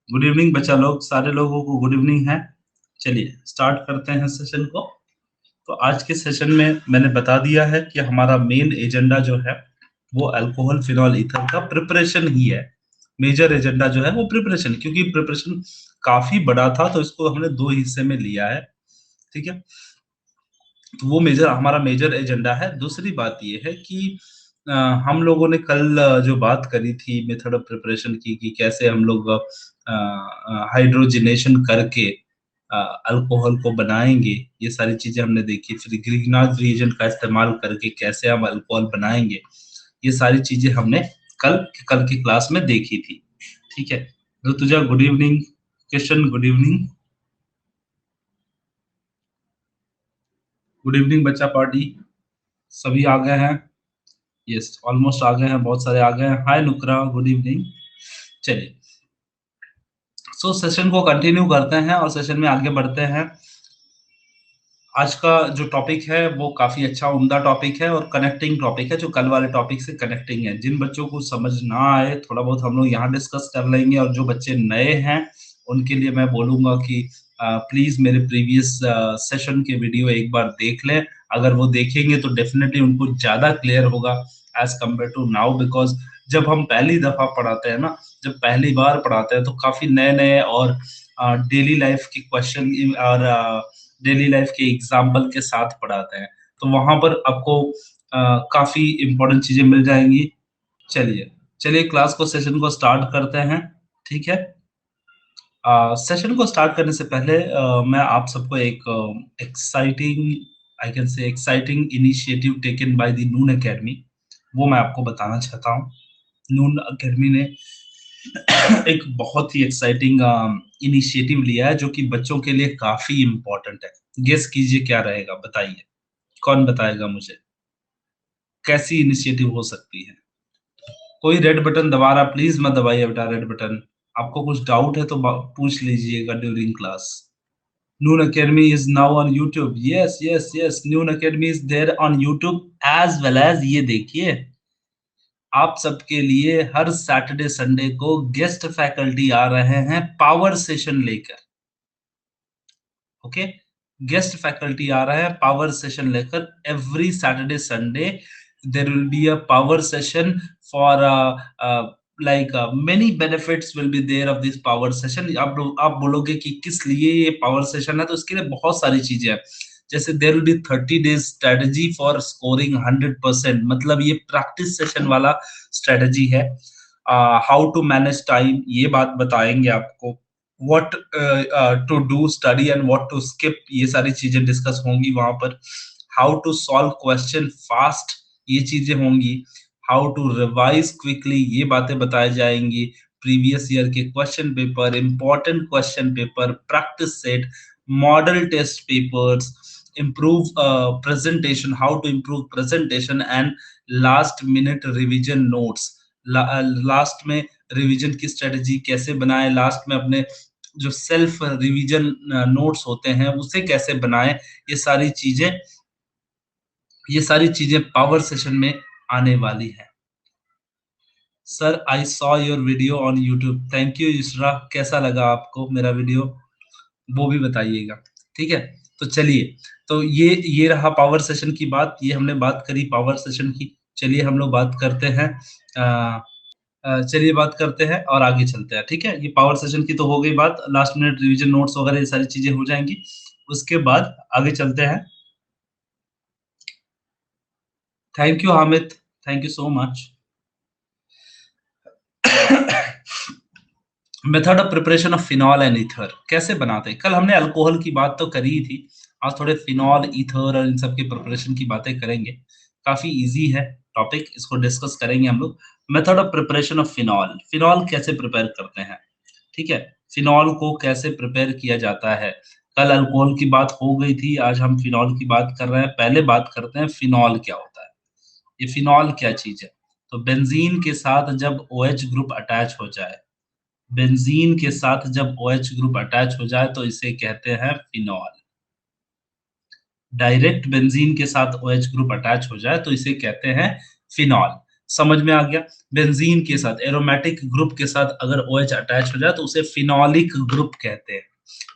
Good evening बच्चा लोग, सारे लोगों को गुड इवनिंग है। चलिए स्टार्ट करते हैं सेशन को। तो आज के सेशन में मैंने बता दिया है कि हमारा मेन एजेंडा जो है वो अल्कोहल फिनॉल ईथर का प्रिपरेशन ही है। मेजर एजेंडा जो है वो प्रिपरेशन, क्योंकि प्रिपरेशन काफी बड़ा था तो इसको हमने दो हिस्से में लिया है। ठीक है, तो वो मेजर हमारा मेजर एजेंडा है। दूसरी बात ये है कि अ, हम लोगों ने कल जो बात करी थी मेथड ऑफ प्रिपरेशन की कि कैसे हम लोग हाइड्रोजनेशन करके अल्कोहल को बनाएंगे। ये सारी चीजें हमने देखी। फिर ग्रीगनाज रिएजेंट का इस्तेमाल करके कैसे हम अल्कोहल बनाएंगे, ये सारी चीजें हमने कल कल की क्लास में देखी थी। ठीक है, तो तुझे good evening question, good evening. Good evening बच्चा पार्टी, सभी आ गए हैं? यस, ऑलमोस्ट आ गए हैं, बहुत सारे आ गए हैं। हाय नुकरा, गुड इवनिंग। चलिए, सो सेशन को कंटिन्यू करते हैं और सेशन में आगे बढ़ते हैं। आज का जो टॉपिक है वो काफी अच्छा उम्दा टॉपिक है और कनेक्टिंग टॉपिक है, जो कल वाले टॉपिक से कनेक्टिंग है। जिन बच्चों को समझ ना आए थोड़ा बहुत हम लोग यहाँ डिस्कस कर लेंगे, और जो बच्चे नए हैं उनके लिए मैं बोलूंगा कि प्लीज मेरे प्रीवियस सेशन के वीडियो एक बार देख लें। अगर वो देखेंगे तो डेफिनेटली उनको ज्यादा क्लियर होगा as compare to now. Because जब हम पहली दफा पढ़ाते हैं ना, जब पहली बार पढ़ाते हैं तो काफी नए नए और डेली लाइफ के क्वेश्चन और डेली लाइफ के एग्जाम्पल के साथ पढ़ाते हैं, तो वहां पर आपको काफी इंपॉर्टेंट चीजें मिल जाएंगी। चलिए चलिए क्लास को, सेशन को स्टार्ट करते हैं। ठीक है, सेशन को स्टार्ट करने से पहले मैं आप सबको एक exciting, I can say exciting initiative taken by the Noon academy, वो मैं आपको बताना चाहता हूँ। नून एकेडमी ने एक बहुत ही एक्साइटिंग इनिशिएटिव लिया है जो कि बच्चों के लिए काफी इम्पोर्टेंट है। गेस कीजिए क्या रहेगा, बताइए, कौन बताएगा मुझे? कैसी इनिशिएटिव हो सकती है? कोई रेड बटन दबा रहा, प्लीज मत दबाइए बेटा रेड बटन। आपको कुछ डाउट है तो पूछ लीजिएगा during class. Noon Academy is now on YouTube. Yes, yes, yes. Noon Academy is there on YouTube as well as, ये देखिए, आप सबके लिए हर सैटरडे संडे को गेस्ट फैकल्टी आ रहे हैं पावर सेशन लेकर। ओके, गेस्ट फैकल्टी आ रहे हैं पावर सेशन लेकर। Every Saturday Sunday there will be a power session for like many benefits will be there of this power session। आप बोलोगे कि किस लिए ये पावर सेशन है, तो इसके लिए बहुत सारी चीजें हैं। जैसे there will be 30 days strategy for scoring 100%, मतलब ये प्रैक्टिस सेशन वाला स्ट्रेटजी है। हाउ टू मैनेज टाइम, ये बात बताएंगे आपको। What to do study and what to skip, ये सारी चीजें डिस्कस होंगी वहां पर। How to solve question fast, ये चीजें होंगी। हाउ टू रिवाइज क्विकली, ये बातें बताई जाएंगी। प्रीवियस ईयर के question paper, important question paper, practice set, model test papers, improve presentation, how to improve presentation, and last minute revision notes। Last में revision की स्ट्रेटजी कैसे बनाए, लास्ट में अपने जो सेल्फ रिवीजन नोट्स होते हैं उसे कैसे बनाए, ये सारी चीजें, ये सारी चीजें पावर सेशन में आने वाली है। Sir I saw your video on YouTube, thank you Yusra, कैसा लगा आपको मेरा वीडियो, वो भी बताइएगा। ठीक है, तो चलिए, तो ये रहा पावर सेशन की बात, ये हमने बात करी पावर सेशन की। चलिए हम लोग बात करते हैं, चलिए बात करते हैं और आगे चलते हैं। ठीक है, ये पावर सेशन की तो हो गई बात, लास्ट मिनट रिवीजन नोट्स वगैरह ये सारी चीजें हो जाएंगी। उसके बाद आगे चलते हैं। Thank you Hamid, thank you so much. Method of preparation of phenol and ether, कैसे बनाते हैं? कल हमने अल्कोहल की बात तो करी ही थी, आज थोड़े फिनॉल ईथर और इन सब की प्रिपरेशन की बातें करेंगे। काफी इजी है टॉपिक, इसको डिस्कस करेंगे हम लोग। Method of preparation of phenol, phenol कैसे प्रिपेयर करते हैं? ठीक है, फिनॉल को कैसे प्रिपेयर किया जाता है। कल अल्कोहल की बात हो गई थी, आज हम फिनॉल की बात कर रहे हैं। पहले बात करते हैं फिनॉल क्या होता है। ये फिनॉल क्या चीज है? तो बेंजीन के साथ जब OH ग्रुप अटैच हो जाए, बेंजीन के साथ जब OH ग्रुप अटैच हो जाए तो इसे कहते हैं फिनॉल। डायरेक्ट बेंजीन के साथ OH ग्रुप अटैच हो जाए तो इसे कहते हैं फिनॉल। समझ में आ गया? बेंजीन के साथ एरोमेटिक ग्रुप के साथ अगर OH अटैच हो जाए तो उसे फिनोलिक ग्रुप कहते हैं।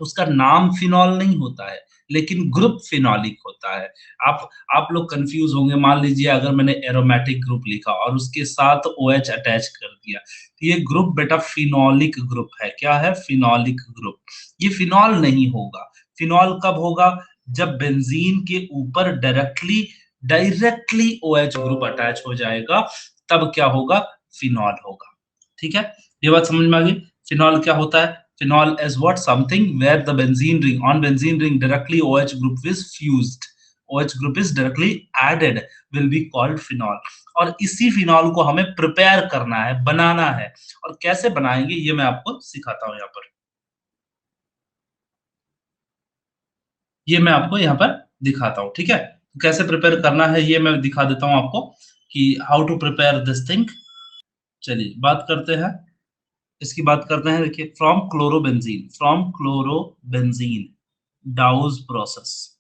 उसका नाम फिनॉल नहीं होता है, लेकिन ग्रुप फिनोलिक होता है। आप लोग कंफ्यूज होंगे, मान लीजिए अगर मैंने एरोमेटिक ग्रुप लिखा और उसके साथ OH अटैच कर दिया, तो ये ग्रुप बेटा फिनोलिक ग्रुप है। क्या है? Phenolic group. ये फिनॉल नहीं होगा। फिनॉल कब होगा? जब बेंजीन के ऊपर डायरेक्टली OH ग्रुप अटैच हो जाएगा, तब क्या होगा? फिनॉल होगा। ठीक है? ये बात समझ में आ गई? फिनॉल क्या होता है? Phenol is what? Something where the benzene ring, on benzene ring directly OH group is fused. OH group is directly added, will be called phenol. और इसी फिनॉल को हमें प्रिपेयर करना है, बनाना है। और कैसे बनाएंगे ये मैं आपको सिखाता हूं यहाँ पर। ये मैं आपको यहाँ पर दिखाता हूँ, ठीक है? कैसे प्रिपेयर करना है ये मैं दिखा देता हूँ आपको कि how to prepare this thing. चलिए बात करते हैं, इसकी बात करते हैं। देखिए, from chlorobenzene Dow's process.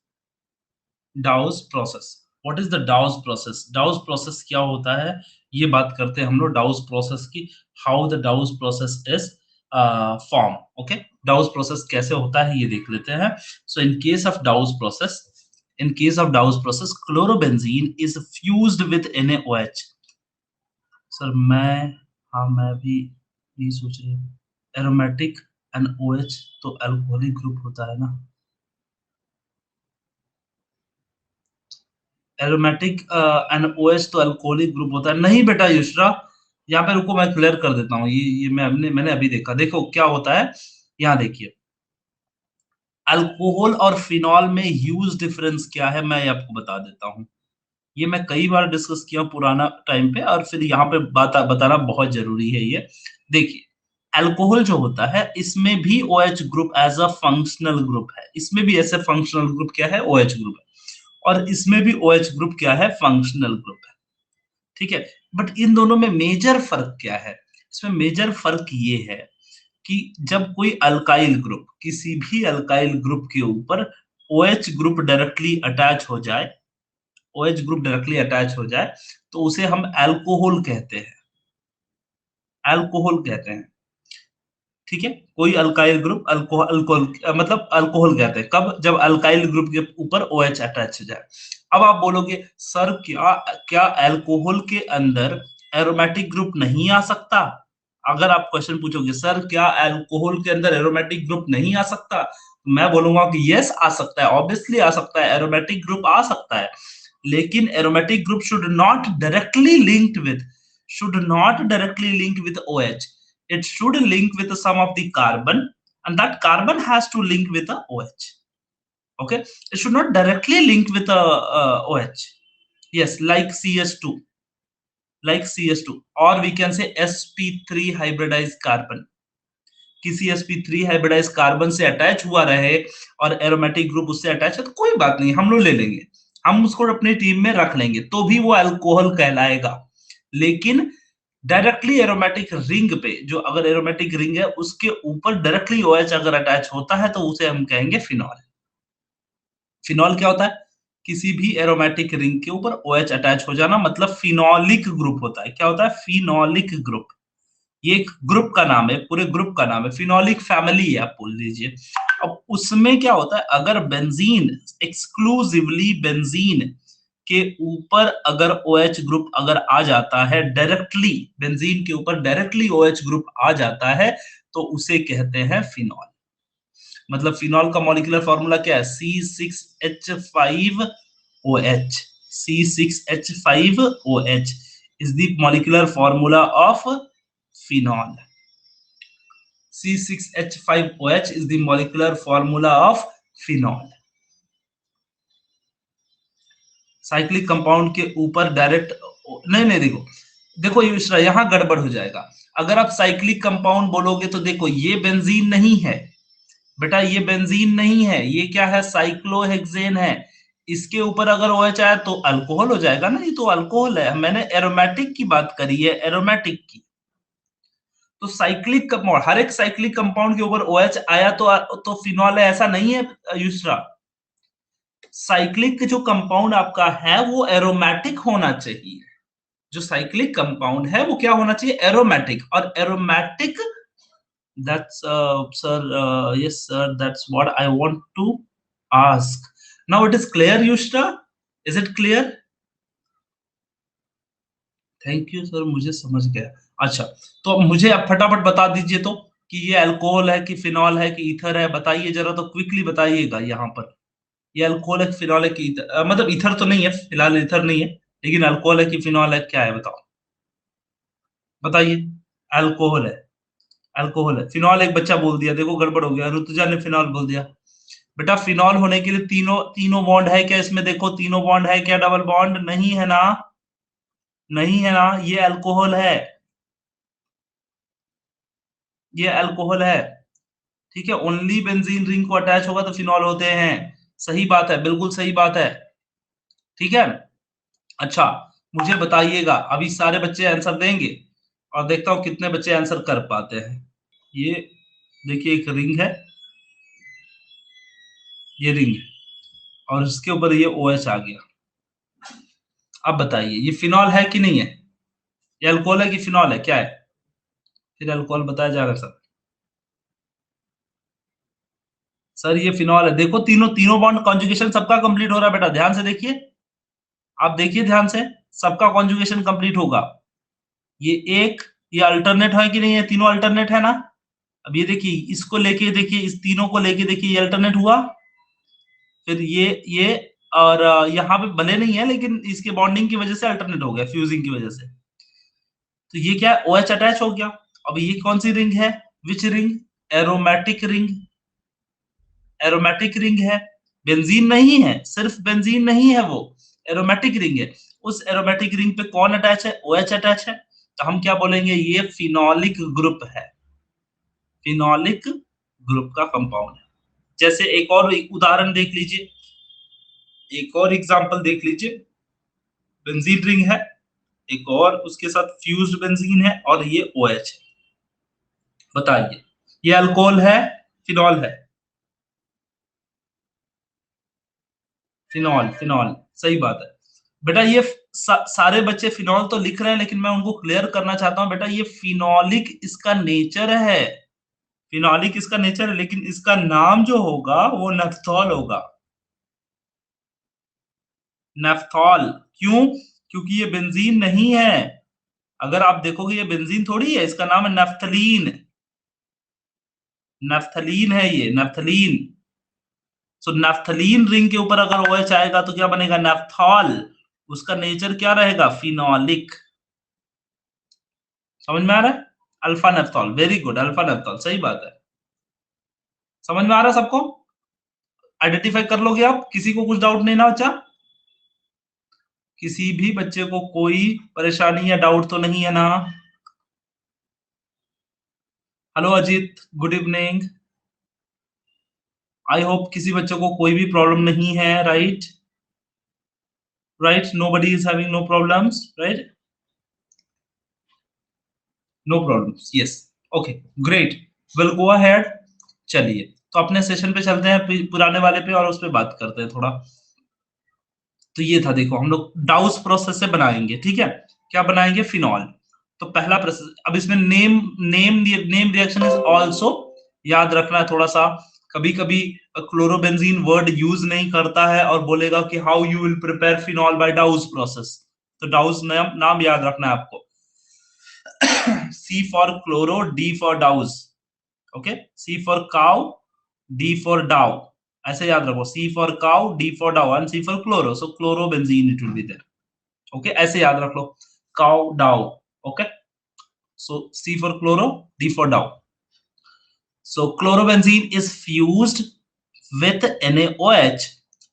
Dow's process, what is the Dow's process? Dow's process क्या होता है ये बात करते हैं हम लोग डाउज प्रोसेस की। How the Dow's process is form. Okay, Dow's process कैसे होता है ये देख लेते हैं। So in case of Dow's process chlorobenzene is fused with NaOH। Sir मैं भी यही सोच रही हूँ। एरोमेटिक NOH तो अल्कोहलिक ग्रुप होता है ना? एरोमेटिक NOH तो अल्कोहलिक ग्रुप होता है। नहीं बेटा युशरा, यहाँ पे रुको, मैं क्लियर कर देता हूँ। ये मैंने अभी देखा। देखो क्या होता है, यहाँ देखिए, अल्कोहल और फिनॉल में ह्यूज डिफरेंस क्या है मैं आपको बता देता हूँ। ये मैं कई बार डिस्कस किया पुराना टाइम पे, और फिर यहाँ पे बताना बहुत जरूरी है ये। देखिए, अल्कोहल जो होता है इसमें भी OH group as a functional group है। इसमें भी ऐसे फंक्शनल ग्रुप क्या है? OH ग्रुप है। और इसमें भी OH ग्रुप क्या है? फंक्शनल ग्रुप है। ठीक है? बट इन दोनों में मेजर फर्क क्या है? इसमें मेजर फर्क ये है कि जब कोई अल्काइल ग्रुप, किसी भी अल्काइल ग्रुप के ऊपर OH ग्रुप डायरेक्टली अटैच हो जाए, OH ग्रुप डायरेक्टली अटैच हो जाए, तो उसे हम अल्कोहल कहते हैं। अल्कोहल कहते हैं। ठीक है? कोई अल्काइल ग्रुप अल्कोहल अल्कोहल मतलब अल्कोहल कहते हैं कब? जब अल्काइल ग्रुप के ऊपर OH अटैच हो जाए। अब आप बोलोगे सर क्या क्या अल्कोहल के अंदर एरोमेटिक ग्रुप नहीं आ सकता? अगर आप क्वेश्चन पूछोगे सर क्या अल्कोहल के अंदर एरोमेटिक ग्रुप नहीं आ सकता, मैं बोलूंगा कि यस आ सकता है, ऑब्वियसली आ सकता है, एरोमेटिक ग्रुप आ सकता है। लेकिन aromatic group should not directly link with OH. It should link with some of the carbon, and that carbon has to link with a OH. Okay, it should not directly link with a OH. Yes, like CH2, or we can say sp3 hybridized carbon. किसी sp3 hybridise carbon से attach हुआ रहे और aromatic group उससे attach है तो कोई बात नहीं, हम लोग ले लेंगे, हम उसको अपनी टीम में रख लेंगे, तो भी वो अल्कोहल कहलाएगा। लेकिन डायरेक्टली एरोमेटिक रिंग पे, जो अगर एरोमेटिक रिंग है उसके ऊपर डायरेक्टली OH अगर अटैच होता है तो उसे हम कहेंगे फिनॉल। फिनॉल क्या होता है? किसी भी एरोमेटिक रिंग के ऊपर OH अटैच हो जाना, मतलब फिनोलिक ग्रुप होता है। क्या होता है? Phenolic group. ये एक ग्रुप का नाम है, पूरे ग्रुप का नाम है, फिनोलिक फैमिली है आप बोल दीजिए। अब उसमें क्या होता है, अगर बेंजीन, एक्सक्लूसिवली बेंजीन के ऊपर अगर OH ग्रुप अगर आ जाता है, डायरेक्टली बेंजीन के ऊपर डायरेक्टली OH ग्रुप आ जाता है, तो उसे कहते हैं फिनॉल। मतलब फिनॉल का मॉलिक्यूलर फॉर्मूला क्या है? C6H5OH। C6H5OH is the molecular formula of phenol. C6H5OH is the molecular formula of phenol. Cyclic compound के ऊपर डायरेक्ट नहीं नहीं, देखो देखो युष्रा, यहां गड़बड़ हो जाएगा। अगर आप साइक्लिक कंपाउंड बोलोगे तो देखो ये बेंजीन नहीं है बेटा, ये बेंजीन नहीं है, ये क्या है? साइक्लोहेक्सेन है। इसके ऊपर अगर OH आया तो अल्कोहल हो जाएगा ना, ये तो अल्कोहल है। मैंने एरोमेटिक की बात करी है, एरोमेटिक की। तो साइक्लिक कंपाउंड, हर एक साइक्लिक कंपाउंड के ऊपर OH आया तो फिनॉल है, ऐसा नहीं है युष्रा। साइक्लिक जो कंपाउंड आपका है वो एरोमेटिक होना चाहिए। जो साइक्लिक कंपाउंड है वो क्या होना चाहिए, एरोमेटिक, और aromatic, that's sir, yes sir, that's what I want to ask. Now it is clear, Yushra, is it clear? Thank you sir, मुझे समझ गया। अच्छा, तो अब मुझे आप फटाफट बता दीजिए तो कि ये अल्कोहल है कि फिनॉल है कि ईथर है, बताइए जरा, तो क्विकली बताइएगा यहाँ पर। ये अल्कोहल है, फिनॉल है कि ईथर, मतलब ईथर तो नहीं है फिलहाल, ईथर नहीं है, लेकिन अल्कोहल है कि फिनॉल है, क्या है बताओ, बताइए। अल्कोहल है, अल्कोहल है। फिनॉल एक बच्चा बोल दिया, देखो गड़बड़ हो गया, ऋतुजा ने फिनॉल बोल दिया। बेटा फिनॉल होने के लिए तीनों तीनों बॉन्ड है क्या इसमें, देखो तीनों बॉन्ड है क्या, डबल बॉन्ड नहीं है ना, नहीं है ना, ये अल्कोहल है, ये अल्कोहल है, ठीक है। ओनली बेंजीन रिंग को अटैच होगा तो फिनॉल होते हैं, सही बात है, बिल्कुल सही बात है, ठीक है। अच्छा, मुझे बताइएगा, अभी सारे बच्चे आंसर देंगे और देखता हूं कितने बच्चे आंसर कर पाते हैं। ये देखिए एक रिंग है, ये रिंग है, और इसके ऊपर ये OH आ गया। अब बताइए ये फिनॉल है कि नहीं है, ये अल्कोहल है कि फिनॉल है, क्या है, फिर अल्कोहल बताया जाएगा सर। सर ये फिनॉल है, देखो तीनों तीनों बॉन्ड कॉन्जुगेशन सबका कंप्लीट हो रहा है बेटा, ध्यान से देखिए, आप देखिए ध्यान से, सबका कॉन्जुगेशन कंप्लीट होगा। ये एक, ये अल्टरनेट है कि नहीं है, तीनों अल्टरनेट है ना। अब ये देखिए, इसको लेके देखिए, इस तीनों को लेके देखिए, ये अल्टरनेट हुआ, फिर ये, और यहाँ पे भले नहीं है लेकिन इसके बॉन्डिंग की वजह से अल्टरनेट हो गया, फ्यूजिंग की वजह से, तो ये क्या है, OH अटैच हो गया। अब ये कौन सी रिंग है, which ring, aromatic ring, aromatic ring है, बेंजीन नहीं है, सिर्फ बेंजीन नहीं है वो, एरोमेटिक रिंग है। उस एरोमेटिक रिंग पे कौन अटैच है, OH अटैच है, तो हम क्या बोलेंगे, ये फिनोलिक ग्रुप है, फिनोलिक ग्रुप का कंपाउंड है। जैसे एक और उदाहरण देख लीजिए, एक और एग्जांपल देख लीजिए, बेंजीन रिंग है, एक और उसके साथ फ्यूज्ड बेंजीन है, और ये OH है, बताइए ये अल्कोहल है, फिनॉल है, फिनॉल, फिनॉल, सही बात है। बेटा ये सारे बच्चे फिनॉल तो लिख रहे हैं, लेकिन मैं उनको क्लियर करना चाहता हूं बेटा, ये फिनॉलिक इसका नेचर है, फिनॉलिक इसका नेचर है, लेकिन इसका नाम जो होगा वो नेफ्थॉल होगा, नेफ्थॉल। क्यों, क्योंकि ये बेंजीन नहीं है, अगर आप देखोगे ये बेंजीन थोड़ी है, इसका नाम है नेफ्थलीन, नेफ्थलीन है ये, नेफ्थलीन। सो नेफ्थलीन रिंग के ऊपर अगर OH आएगा तो क्या बनेगा, नेफ्थॉल, उसका नेचर क्या रहेगा, फिनोलिक, समझ में आ रहा है, alpha naphthol, very good, alpha naphthol, सही बात है, समझ में आ रहा है सबको, आइडेंटिफाई कर लोगे आप, किसी को कुछ डाउट नहीं ना बच्चा, किसी भी बच्चे को कोई परेशानी या डाउट तो नहीं है ना। Hello Ajit, good evening, I hope किसी बच्चे को कोई भी प्रॉब्लम नहीं है, right, right, nobody is having no problems, right, no problems, yes, okay, great, we'll go ahead। चलिए, तो अपने सेशन पे चलते हैं, पुराने वाले पे, और उस पे बात करते हैं थोड़ा। तो ये था, देखो हम लोग डाउस प्रोसेस से बनाएंगे, ठीक है, क्या बनाएंगे, फिनॉल। तो पहला प्रोसेस, अब इसमें name name name reaction is also, याद रखना है थोड़ा सा, कभी कभी क्लोरोबेंजीन वर्ड यूज नहीं करता है और बोलेगा कि how you will prepare phenol by Dow's process, तो डाउस नाम याद रखना है आपको। C for chloro, D for Dow's, okay, C for cow, D for Dow, ऐसे याद रखो, C for cow, D for Dow, and C for chloro, so chlorobenzene it will be there, okay, ऐसे याद रख लो, cow Dow, okay, so C for chloro, D for Dow. So chlorobenzene is fused with NaOH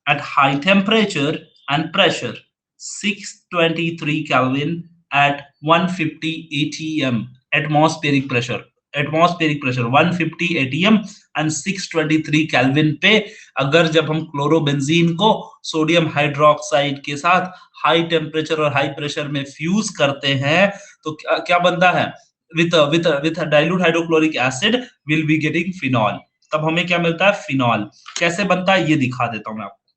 at high temperature and pressure, 623 Kelvin at 150 atm, atmospheric pressure 150 atm and 623 kelvin पे, अगर जब हम chlorobenzene को sodium hydroxide के साथ high temperature और high pressure में fuse करते हैं, तो क्या बनता है, with a dilute hydrochloric acid will be getting phenol, तब हमें क्या मिलता है, फिनॉल। कैसे बनता है ये दिखा देता हूं मैं आपको,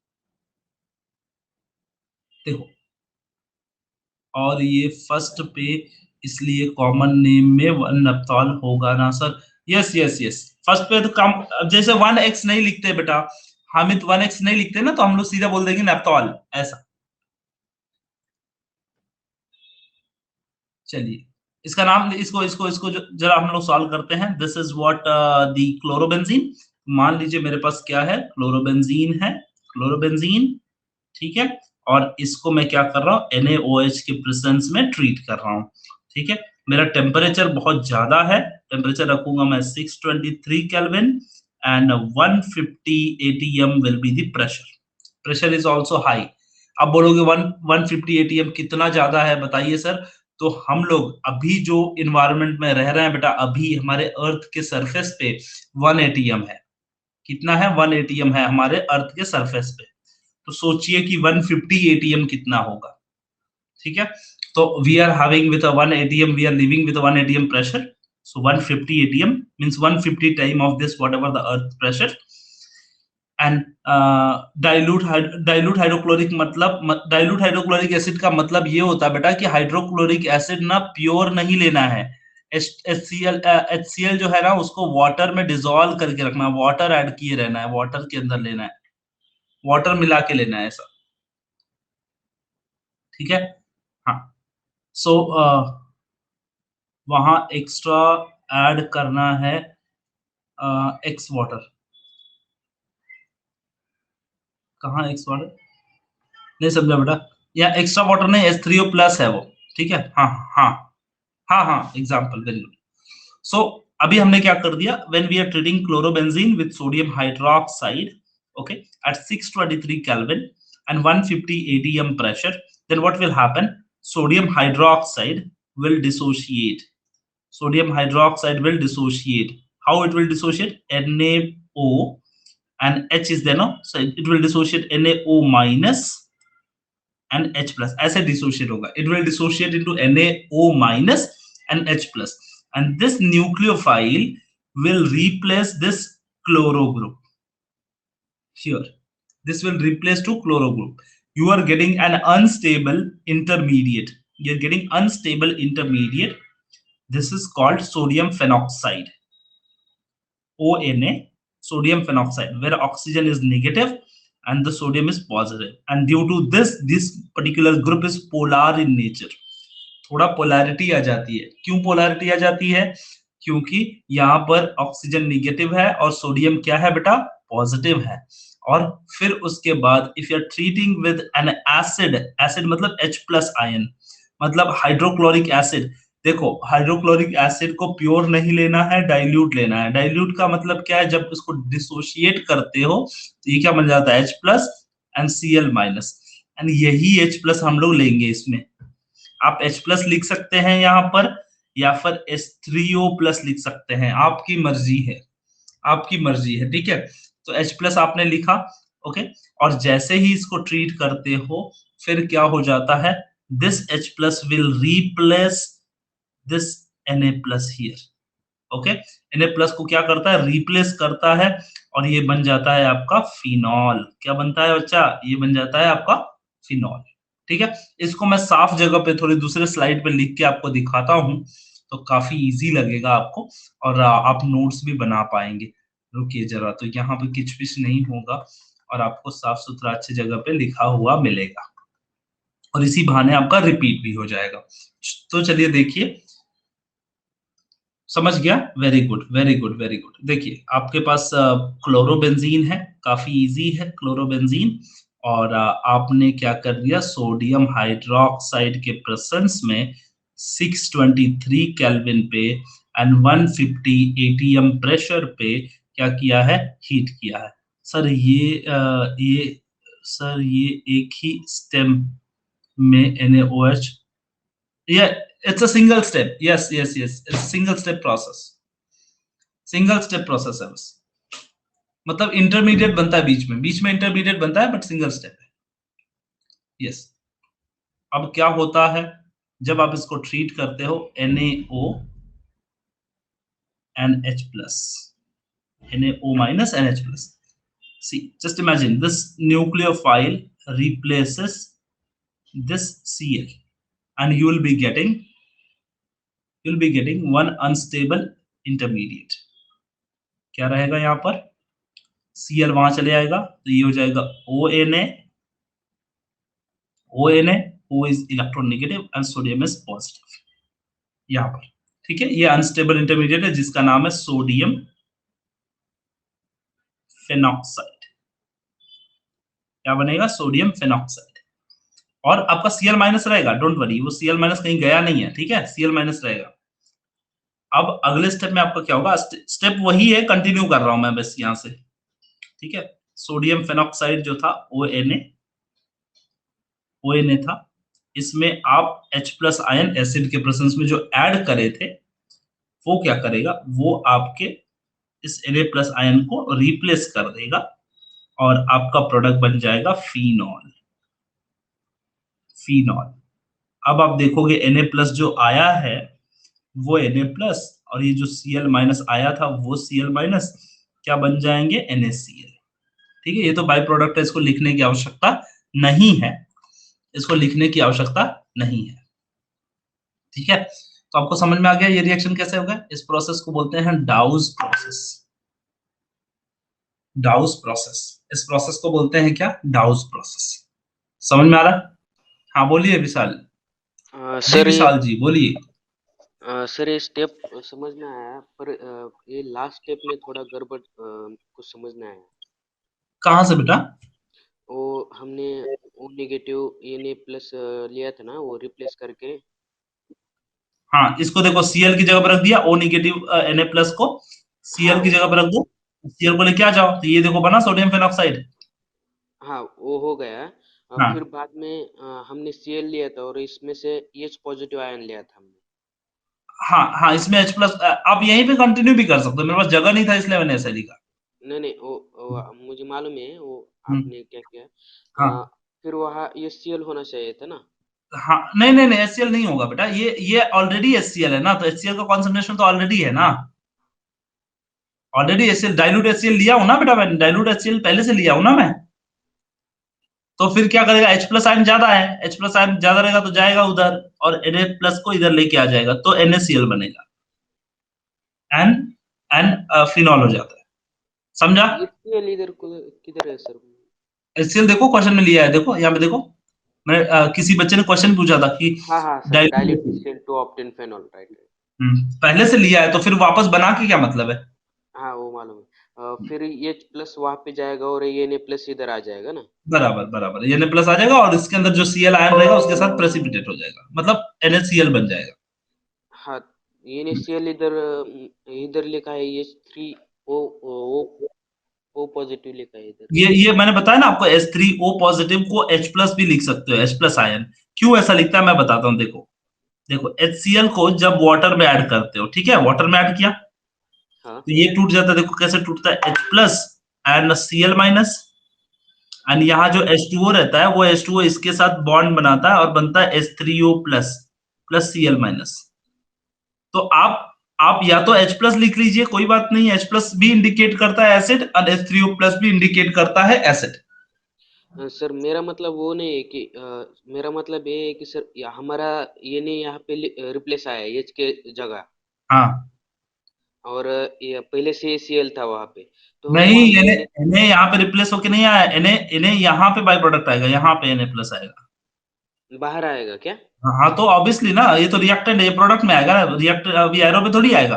देखो और ये फर्स्ट पे, इसलिए कॉमन नेम में 1 नप्थॉल होगा ना sir? Yes yes yes, first पे तो कम, अब जैसे 1x नहीं लिखते बेटा, हामिद 1x नहीं लिखते ना, तो हम लोग सीधा बोल देंगे नप्थॉल, ऐसा। चलिए, इसका नाम, इसको इसको इसको जरा हम लोग सॉल्व करते हैं। This is what the chlorobenzene. मान लीजिए मेरे पास क्या है, क्लोरोबेंजीन है, क्लोरोबेंजीन, ठीक है। और इसको मैं क्या कर रहा हूँ, NaOH के प्रेजेंस में ट्रीट कर रहा हूँ, ठीक है। मेरा टेम्परेचर बहुत ज्यादा है, टेम्परेचर रखूंगा मैं 623 kelvin and 150 ATM will be the pressure. Pressure is also high. अब बोलोगे 150 ATM कितना ज्यादा है, बताइए सर। तो हम लोग अभी जो इन्वायरमेंट में रह रहे हैं बेटा, अभी हमारे अर्थ के सरफेस पे 1 ATM है। कितना है? 1 ATM है हमारे अर्थ के सरफेस पे। तो सोचिए कि 150 ATM कितना होगा, ठीक है। तो we are having with 1 ATM, we are living with 1 ATM pressure, so 150 ATM means 150 time of this whatever the earth pressure। And dilute hydrochloric मतलब, डाइल्यूट हाइड्रोक्लोरिक एसिड का मतलब ये होता है बेटा कि हाइड्रोक्लोरिक एसिड ना प्योर नहीं लेना है। HCl जो है ना, उसको वाटर में डिसॉल्व करके रखना, वाटर ऐड किए रहना है, वाटर के अंदर लेना है, वाटर मिला के लेना है, ऐसा, ठीक है। हाँ, सो वहां एक्स्ट्रा ऐड करना है एक्स वाटर। कहाँ एक्स वाटर? नहीं समझा बेटा, या एक्स्ट्रा वाटर नहीं, H3O प्लस है वो, ठीक है। हाँ हाँ हाँ हाँ, एग्जाम्पल, वेरी गुड। सो अभी हमने क्या कर दिया, when we are treating chlorobenzene with sodium hydroxide, okay, at 623 kelvin and 150 ATM pressure, then what will happen? Sodium hydroxide will dissociate. Sodium hydroxide will dissociate. How it will dissociate? NaO and H is there, no? So it will dissociate NaO minus and H plus, ऐसे dissociate होगा, it will dissociate into NaO minus and H plus, and this nucleophile will replace this chloro group here. This will replace to chloro group. You are getting an unstable intermediate. You are getting unstable intermediate. This is called sodium phenoxide, ONA, sodium phenoxide, where oxygen is negative and the sodium is positive. And due to this particular group is polar in nature. थोड़ा polarity आ जाती है। क्यों polarity आ जाती है? क्योंकि यहाँ पर oxygen negative है और सोडियम क्या है बेटा? पॉजिटिव है। और फिर उसके बाद if you are treating with an acid, acid मतलब H प्लस आयन, मतलब हाइड्रोक्लोरिक एसिड। देखो, हाइड्रोक्लोरिक एसिड को प्योर नहीं लेना है, डाइल्यूट लेना है। डाइल्यूट का मतलब क्या है? जब उसको डिसोशिएट करते हो तो ये क्या बन जाता है? H plus and Cl minus, and यही H प्लस हम लोग लेंगे इसमें। आप H प्लस लिख सकते हैं यहाँ पर, या फिर H3O प्लस लिख सकते हैं, आपकी मर्जी है, आपकी मर्जी है, ठीक है। तो H प्लस आपने लिखा, ओके। और जैसे ही इसको ट्रीट करते हो, फिर क्या हो जाता है? This H plus will replace this Na plus here, okay. Na plus को क्या करता है? रिप्लेस करता है, और ये बन जाता है आपका फिनॉल। क्या बनता है बच्चा? ये बन जाता है आपका फिनॉल, ठीक है। इसको मैं साफ जगह पे थोड़ी दूसरे स्लाइड पे लिख के आपको दिखाता हूँ, तो काफी इजी लगेगा आपको, और आप नोट्स भी बना पाएंगे। रुकिए जरा, तो यहाँ पे किचपिच नहीं होगा और आपको साफ सुथरा अच्छी जगह पे लिखा हुआ मिलेगा, और इसी बहाने आपका रिपीट भी हो जाएगा। तो चलिए देखिए, समझ गया? Very good very good very good. देखिए, आपके पास क्लोरोबेंजीन है, काफी इजी है क्लोरोबेंजीन। और आपने क्या कर दिया? सोडियम हाइड्रोक्साइड के प्रेजेंस में 623 केल्विन पे एंड 150 एटीएम प्रेशर पे क्या किया है? हीट किया है। सर ये एक ही स्टेम में NaOH, yeah, it's a single step, yes, it's a single step process, single step process है बस। मतलब इंटरमीडिएट बनता है बीच में इंटरमीडिएट बनता है, बट सिंगल स्टेप है, यस। अब क्या होता है जब आप इसको ट्रीट करते हो? NaO and H plus, NaO minus and H plus। See, just imagine this nucleophile replaces this Cl, and you will be getting one unstable intermediate. क्या रहेगा यहाँ पर? Cl वहां चले आएगा तो ये हो जाएगा ONA, O is electronegative and sodium is positive यहाँ पर, ठीक है। ये अनस्टेबल इंटरमीडिएट है जिसका नाम है सोडियम फेनॉक्साइड। क्या बनेगा? Sodium phenoxide. और आपका Cl माइनस रहेगा, डोंट वरी, वो Cl माइनस कहीं गया नहीं है, ठीक है, Cl माइनस रहेगा। अब अगले स्टेप में आपका क्या होगा? स्टेप वही है, कंटिन्यू कर रहा हूं मैं बस यहां से, ठीक है। सोडियम फेनॉक्साइड जो था ONA था, इसमें आप H प्लस आयन एसिड के प्रेजेंस में जो ऐड करे थे वो क्या करेगा? वो आपके इस Na प्लस आयन को रिप्लेस कर देगा और आपका प्रोडक्ट बन जाएगा फिनॉल। अब आप देखोगे Na प्लस जो आया है वो Na प्लस और ये जो Cl माइनस आया था वो Cl माइनस क्या बन जाएंगे? NaCl, ठीक है। ये तो बाय प्रोडक्ट है, इसको लिखने की आवश्यकता नहीं है, ठीक है। तो आपको समझ में आ गया ये रिएक्शन कैसे होगा? इस प्रोसेस को बोलते हैं डाउस प्रोसेस। इस प्रोसेस को बोलते हैं क्या? डाउस प्रोसेस। समझ में आ रहा है? हाँ बोलिए विशाल। जी विशाल जी बोलिए। सर ये स्टेप समझ में आया, पर ये लास्ट स्टेप में थोड़ा गड़बड़ कुछ समझ में आया। कहाँ से बेटा? वो हमने ओ नेगेटिव Na प्लस लिया था ना, वो रिप्लेस करके। हाँ, इसको देखो Cl की जगह पर रख दिया, O नेगेटिव Na प्लस को हाँ Cl की जगह पर रख दो, Cl को लेके आ जाओ, तो ये देखो बना सोडियम फेनॉक्साइड। हाँ वो हो गया। हाँ फिर बाद में हमने Cl लिया था और इसमें से H पॉजिटिव आयन लिया था हमने। हाँ हाँ, इसमें H प्लस आप यहीं पे कंटिन्यू भी कर सकते हो, मेरे पास जगह नहीं था इसलिए मैंने ऐसा लिखा। नहीं नहीं, वो मुझे मालूम है वो हम्म, आपने क्या किया। हाँ फिर वहाँ ये Cl होना चाहिए था ना। हाँ, नहीं नहीं नहीं, HCl नहीं होगा बेटा, ये ऑलरेडी HCl है ना, तो HCl का कॉन्सेंट्रेशन तो ऑलरेडी है ना, ऑलरेडी HCl डाइल्यूट HCl लिया हूं ना बेटा, मैंने डाइल्यूट HCl पहले से लिया हूं ना मैं। तो फिर क्या करेगा? H प्लस आयन ज्यादा है, H प्लस आयन ज्यादा रहेगा तो जाएगा उधर और Na प्लस को इधर लेके आ जाएगा तो NaCl बनेगा, एन एन फिनॉल हो जाता है। समझा? ये Cl इधर किधर है सर? HCl देखो क्वेश्चन में लिया है, देखो यहाँ पे देखो, मैं किसी बच्चे ने क्वेश्चन पूछा था कि हाँ हाँ sir, dilute dilute HCl to obtain phenol, right. पहले से लिया है तो फिर वापस बना के क्या मतलब है? हाँ वो मालूम है। फिर H प्लस वहां पे जाएगा और Na प्लस इधर आ जाएगा ना। बराबर बराबर, ये प्लस आ जाएगा और इसके अंदर जो Cl आयन रहेगा उसके साथ प्रेसिपिटेट हो जाएगा, मतलब NaCl बन जाएगा। हाँ, NaCl इधर इधर लिखा है H3O पॉजिटिव लिखा है इधर। ये मैंने बताया ना आपको, H3O पॉजिटिव को H प्लस भी लिख सकते हो, H प्लस आयन। क्यों ऐसा लिखता है मैं बताता हूँ, देखो देखो HCl को जब वाटर में ऐड करते हो, ठीक है, वाटर में ऐड किया हाँ तो ये टूट जाता है, देखो कैसे टूटता है, H plus and Cl minus, and यहाँ जो H2O रहता है वो H2O इसके साथ बॉन्ड बनाता है और बनता है H3O plus plus Cl minus. तो आप या तो H प्लस लिख लीजिए, कोई बात नहीं, H प्लस भी इंडिकेट करता है एसिड और H3O प्लस भी इंडिकेट करता है एसिड। सर मेरा मतलब वो नहीं है कि मेरा मतलब ये है कि सर हमारा Na यहाँ पे रिप्लेस आया है H के जगह, हाँ और ये पहले से Cl था वहां पे, तो हम नहीं, वहां Na पे Na यहाँ पे रिप्लेस होके नहीं आया, Na यहाँ पे बाई प्रोडक्ट आएगा, यहाँ पे Na प्लस आएगा। बाहर आएगा क्या? हाँ तो ऑब्वियसली ना, ये तो रिएक्टेंट है, ये प्रोडक्ट में आएगा ना, रिएक्ट अभी एरो पे थोड़ी आएगा।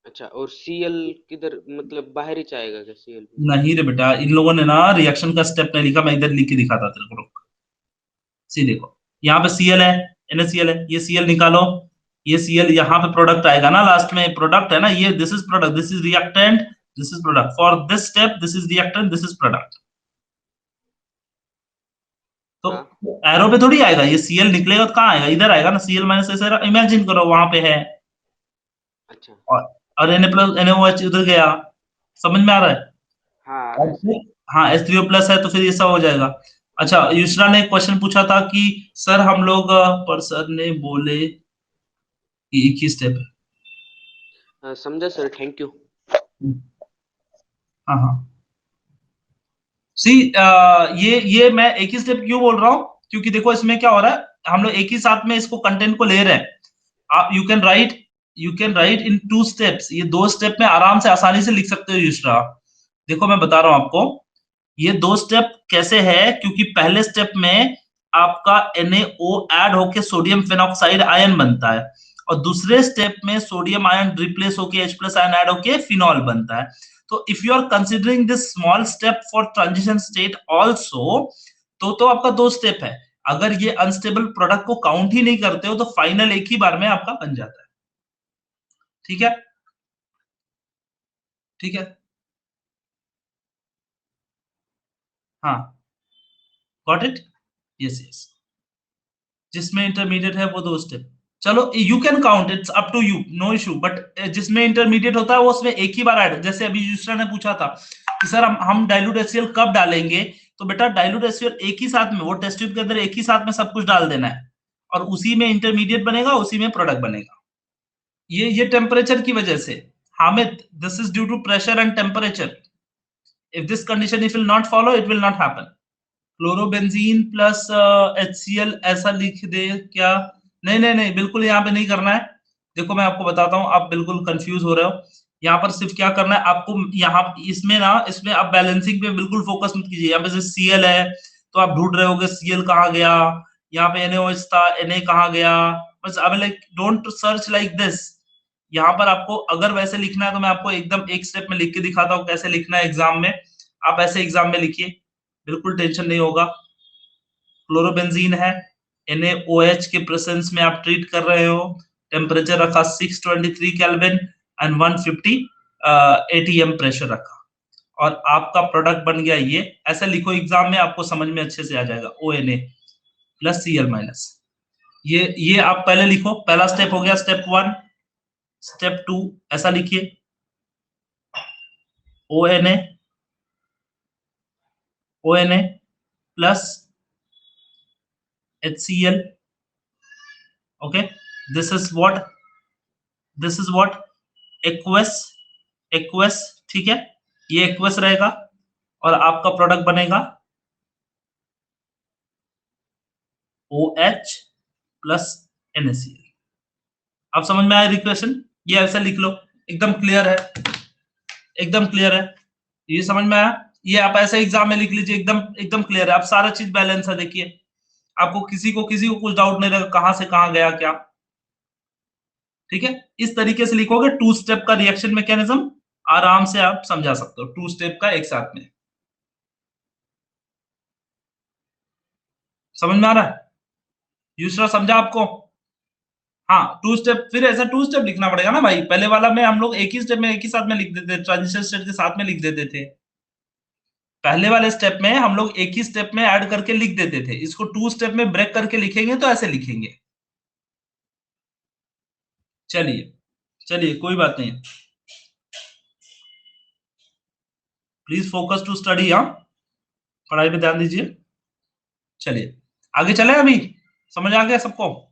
अच्छा, और Cl किधर, मतलब बाहर ही जाएगा क्या Cl भी? नहीं रे बेटा, इन लोगों ने ना रिएक्शन का स्टेप नहीं लिखा, मैं इधर लिख के दिखाता तेरे को, रुक। सी देखो, यहाँ पे Cl है, NaCl है, ये Cl निकालो, ये Cl यहाँ पे प्रोडक्ट आएगा ना, लास्ट में प्रोडक्ट है ना, ये this is product, this is reactant, this is product, for this step this is reactant, this is product. तो हाँ एरो पे थोड़ी आएगा, ये Cl निकलेगा तो कहाँ आएगा? इधर आएगा ना, Cl माइनस ऐसे इमेजिन करो वहां पे है, अच्छा। और Na प्लस NaOH उधर गया। समझ में आ रहा है? हाँ आ रहा और है सर। फिर हाँ H3O प्लस है तो फिर ये सब हो जाएगा। अच्छा, युष्रा ने एक क्वेश्चन पूछा था कि सर हम लोग पर सर ने बोले कि एक ही स्टेप है। समझा सर, थैंक यू। हाँ हाँ, सी ये मैं एक ही स्टेप क्यों बोल रहा हूँ, क्योंकि देखो इसमें क्या हो रहा है, हम लोग एक ही साथ में इसको कंटेंट को ले रहे हैं। आप you can write in 2 steps. ये 2 स्टेप में आराम से आसानी से लिख सकते हो युष्रा। देखो मैं बता रहा हूं आपको, ये 2 स्टेप कैसे है, क्योंकि पहले स्टेप में आपका NaO ऐड होके सोडियम फेनॉक्साइड आयन बनता है, और दूसरे स्टेप में सोडियम आयन रिप्लेस होके H+ आयन ऐड होके फिनॉल बनता है। तो if you are considering this small step for transition state also, तो आपका 2 स्टेप है। अगर ये अनस्टेबल प्रोडक्ट को काउंट ही नहीं करते हो तो फाइनल एक ही बार में आपका बन जाता है। ठीक है, ठीक है, हाँ, गॉट इट, यस यस। जिसमें इंटरमीडिएट है वो 2 स्टेप। चलो you can count, it's up to you, no issue, but जिसमें इंटरमीडिएट होता है वो उसमें एक ही बार ऐड, जैसे अभी दूसरा ने पूछा था कि सर हम डाइल्यूट HCl कब डालेंगे, तो बेटा डाइल्यूट HCl एक ही साथ में, वो टेस्ट ट्यूब के अंदर एक ही साथ में सब कुछ डाल देना है, और उसी में इंटरमीडिएट बनेगा, उसी में प्रोडक्ट बनेगा। ये टेम्परेचर की वजह से, Hamid, this is due to pressure and temperature. If this condition if will not follow, it will not happen. Chlorobenzene plus HCl ऐसा लिख दे क्या? नहीं नहीं नहीं, बिल्कुल यहाँ पे नहीं करना है। देखो मैं आपको बताता हूँ, आप बिल्कुल कंफ्यूज हो रहे हो। यहाँ पर सिर्फ क्या करना है आपको, यहाँ इसमें ना, इसमें आप बैलेंसिंग पे बिल्कुल फोकस मत कीजिए। यहाँ पे जैसे Cl है तो आप ढूंढ रहे होगे Cl कहाँ गया, यहाँ पे NaOH था, Na कहाँ गया, बस अब like don't search like this. यहाँ पर आपको अगर वैसे लिखना है तो मैं आपको एकदम एक स्टेप में लिख के दिखाता हूँ कैसे लिखना है एग्जाम में। आप ऐसे एग्जाम में लिखिए, बिल्कुल टेंशन नहीं होगा। क्लोरोबेंजीन है, NaOH के प्रेजेंस में आप ट्रीट कर रहे हो, टेम्परेचर रखा 623 केल्विन एंड 150 ATM प्रेशर रखा, और आपका प्रोडक्ट बन गया ये। ऐसा लिखो एग्जाम में, आपको समझ में अच्छे से आ जाएगा, ONA प्लस Cl-। ये आप पहले लिखो, पहला स्टेप हो गया, स्टेप 1। स्टेप 2 ऐसा लिखिए, ONA plus HCl। Okay, this is what aqueous, ठीक है, ये एक्वस रहेगा, और आपका प्रोडक्ट बनेगा OH प्लस NaCl। आप समझ में आया इक्वेशन? ये ऐसा लिख लो, एकदम क्लियर है, एकदम क्लियर है, ये समझ में आया? ये आप ऐसे एग्जाम में लिख लीजिए, एकदम एकदम क्लियर है। आप सारा चीज बैलेंस है, देखिए आपको किसी को कुछ डाउट नहीं रहेगा कहां से कहां गया क्या। ठीक है, इस तरीके से लिखोगे, 2 स्टेप का रिएक्शन मैकेनिज्म आराम से आप समझा सकते हो, 2 स्टेप का एक साथ में। समझ में आ रहा है? दूसरा समझा आपको? हाँ, 2 स्टेप, फिर ऐसा 2 स्टेप लिखना पड़ेगा ना भाई। पहले वाला में हम लोग एक ही स्टेप में एक ही साथ में लिख देते, ट्रांजिशन स्टेट के साथ में लिख देते थे। पहले वाले स्टेप में हम लोग एक ही स्टेप में ऐड करके लिख देते थे, इसको 2 स्टेप में ब्रेक करके लिखेंगे तो ऐसे लिखेंगे। चलिए चलिए, कोई बात नहीं, प्लीज फोकस टू स्टडी। हाँ, पढ़ाई पे ध्यान दीजिए। चलिए आगे चले, अभी समझ आ गया सबको?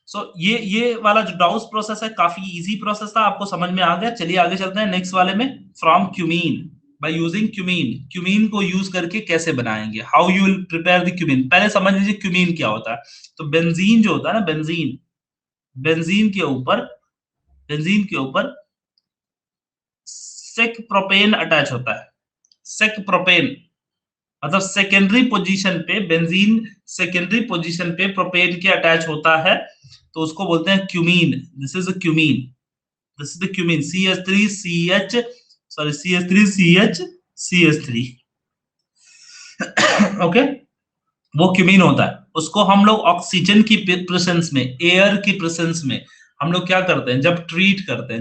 सो ये वाला जो डाउस प्रोसेस है काफी इजी प्रोसेस था, आपको समझ में आ गया। चलिए आगे चलते हैं नेक्स्ट वाले में। From cumene, by using cumene, cumene को यूज करके कैसे बनाएंगे, how you will prepare the cumene. पहले समझ लीजिए क्यूमीन क्या होता है। तो बेंजीन जो होता है ना, बेंजीन, बेंजीन के ऊपर बेंजीन के ऊपर सेक प्रोपेन अटैच होता है। सेक प्रोपेन मतलब सेकेंडरी पोजीशन पे बेंजीन, सेकेंडरी पोजीशन पे प्रोपेन के अटैच होता है, तो उसको बोलते हैं cumene. This is a cumene, this is the cumene, CH3CH, sorry CH3CH CH3। Okay, वो क्यूमीन होता है। उसको हम लोग ऑक्सीजन की प्रेजेंस में, एयर की प्रेजेंस में हम लोग क्या करते हैं, जब ट्रीट करते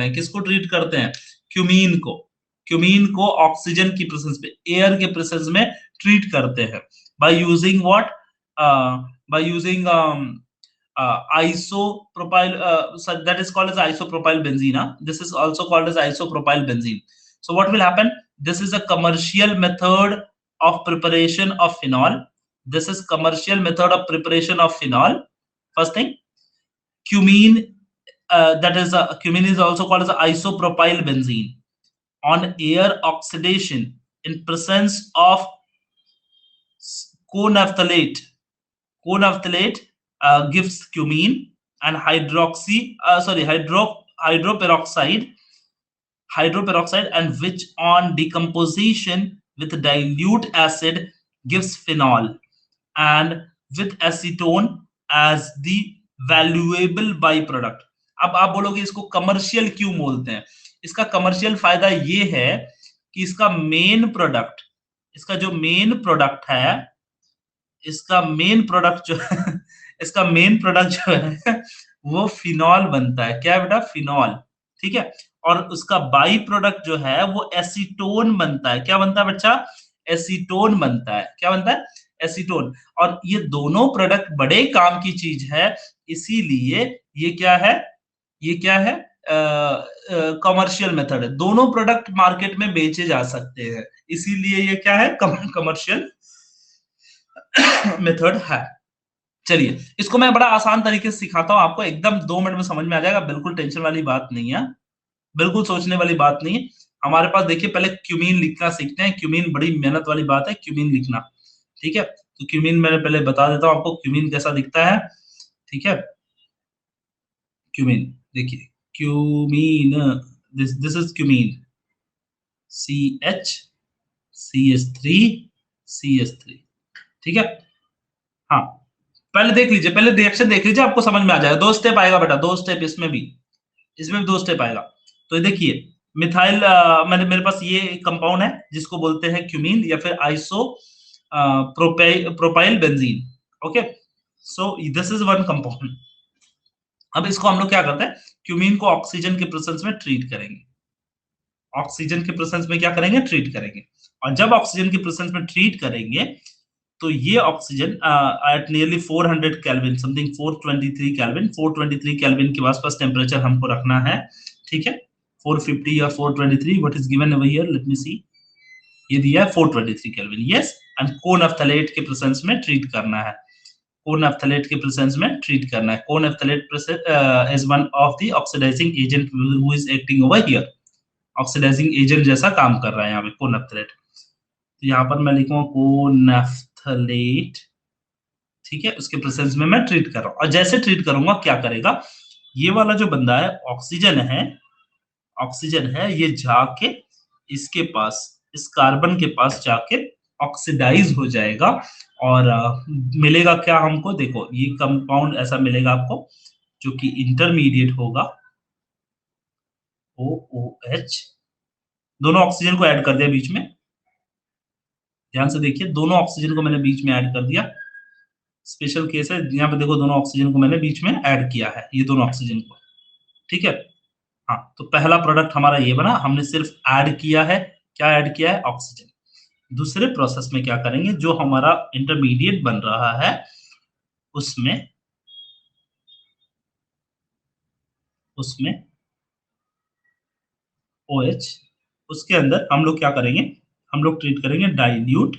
हैं किसको ट्रीट करते हैं? क्यूमीन को। क्यूमीन को ऑक्सीजन की प्रेजेंस में, एयर के प्रेजेंस में ट्रीट करते हैं by using what, by using isopropyl, that is called as isopropyl benzene. This is also called as isopropyl benzene. So what will happen, this is a commercial method of preparation of phenol. This is commercial method of preparation of phenol. First thing, cumene, cumene is also called as isopropyl benzene. On air oxidation in presence of Conaphthalate gives cumene and hydroperoxide, and which on decomposition with dilute acid gives phenol, and with acetone as the valuable byproduct. अब आप बोलोगे इसको commercial क्यों बोलते हैं? इसका commercial फायदा ये है कि इसका मेन प्रोडक्ट है, इसका मेन प्रोडक्ट जो है वो फिनॉल बनता है। क्या है बेटा? फिनॉल। ठीक है। और उसका बाई प्रोडक्ट जो है वो एसीटोन बनता है। क्या बनता है बच्चा? एसीटोन बनता है। क्या बनता है? एसीटोन। और ये दोनों प्रोडक्ट बड़े काम की चीज है, इसीलिए ये क्या है? कमर्शियल मेथड है। दोनों प्रोडक्ट मार्केट में बेचे जा सकते हैं, इसीलिए ये क्या है? कमर्शियल मेथड है। चलिए, इसको मैं बड़ा आसान तरीके से सिखाता हूं आपको, एकदम 2 मिनट में समझ में आ जाएगा, बिल्कुल टेंशन वाली बात नहीं है, बिल्कुल सोचने वाली बात नहीं है। हमारे पास देखिए, पहले क्यूमीन लिखना सीखते हैं। क्यूमीन बड़ी मेहनत वाली बात है, क्यूमीन लिखना। ठीक है, तो क्यूमीन मैंने पहले बता देता हूं आपको क्यूमीन कैसा दिखता है। ठीक है, क्यूमीन देखिए, cumene, this is cumene, CH3CH3। ठीक है। हाँ, पहले देख लीजिए, पहले रिएक्शन देख लीजिए, आपको समझ में आ जाएगा। 2 स्टेप आएगा बेटा, 2 स्टेप इसमें भी 2 स्टेप आएगा। तो ये देखिए, मिथाइल, मेरे पास ये कंपाउंड है जिसको बोलते हैं क्यूमीन या फिर iso propyl benzene. Okay, so this is one compound. अब इसको हम लोग क्या करते हैं? क्यूमीन को ऑक्सीजन के प्रेजेंस में ट्रीट करेंगे। ऑक्सीजन के प्रेजेंस में क्या करेंगे? ट्रीट करेंगे। और जब ऑक्सीजन के प्रेजेंस में ट्रीट करेंगे तो ये oxygen at nearly 400 kelvin, something 423 kelvin, 423 kelvin के आसपास टेम्परेचर हमको रखना है। ठीक है, 450 या 423, what is given over here, let me see, ये दिया है 423 केल्विन। यस, एंड कोनएफ्थलेट के प्रेजेंस में ट्रीट करना है। कोनएफ्थलेट के प्रेजेंस में ट्रीट करना है। Conephthalate is one of the oxidising agent who is acting over here. Oxidising agent जैसा काम कर रहा है यहाँ पे कोनएफ्थलेट। तो यहाँ पर मैं लिखूंगा कोनएफ्थलेट। ठीक है, उसके प्रेजेंस में मैं ट्रीट कर रहा हूं। और जैसे ट्रीट करूंगा, क्या करेगा? ये वाला जो बंदा है, ऑक्सीजन है, ये जाके इसके पास, इस कार्बन के पास जाके ऑक्सीडाइज हो जाएगा। और मिलेगा क्या हमको? देखो, ये कंपाउंड ऐसा मिलेगा आपको जो कि इंटरमीडिएट होगा, OOH। दोनों ऑक्सीजन को ऐड कर दिया बीच में, ध्यान से देखिए, दोनों ऑक्सीजन को मैंने बीच में ऐड कर दिया। स्पेशल केस है, यहाँ पे देखो, दोनों ऑक्सीजन को मैंने बीच में ऐड किया है, ये दोनों ऑक्सीजन को। ठीक है। हाँ, तो पहला प्रोडक्ट हमारा ये बना, हमने सिर्फ ऐड किया है। क्या ऐड किया है? ऑक्सीजन। दूसरे प्रोसेस में क्या करेंगे? जो हमारा इंटरमीडिएट बन रहा है उसमें OH, उसके अंदर हम लोग क्या करेंगे? हम लोग ट्रीट करेंगे डाइल्यूट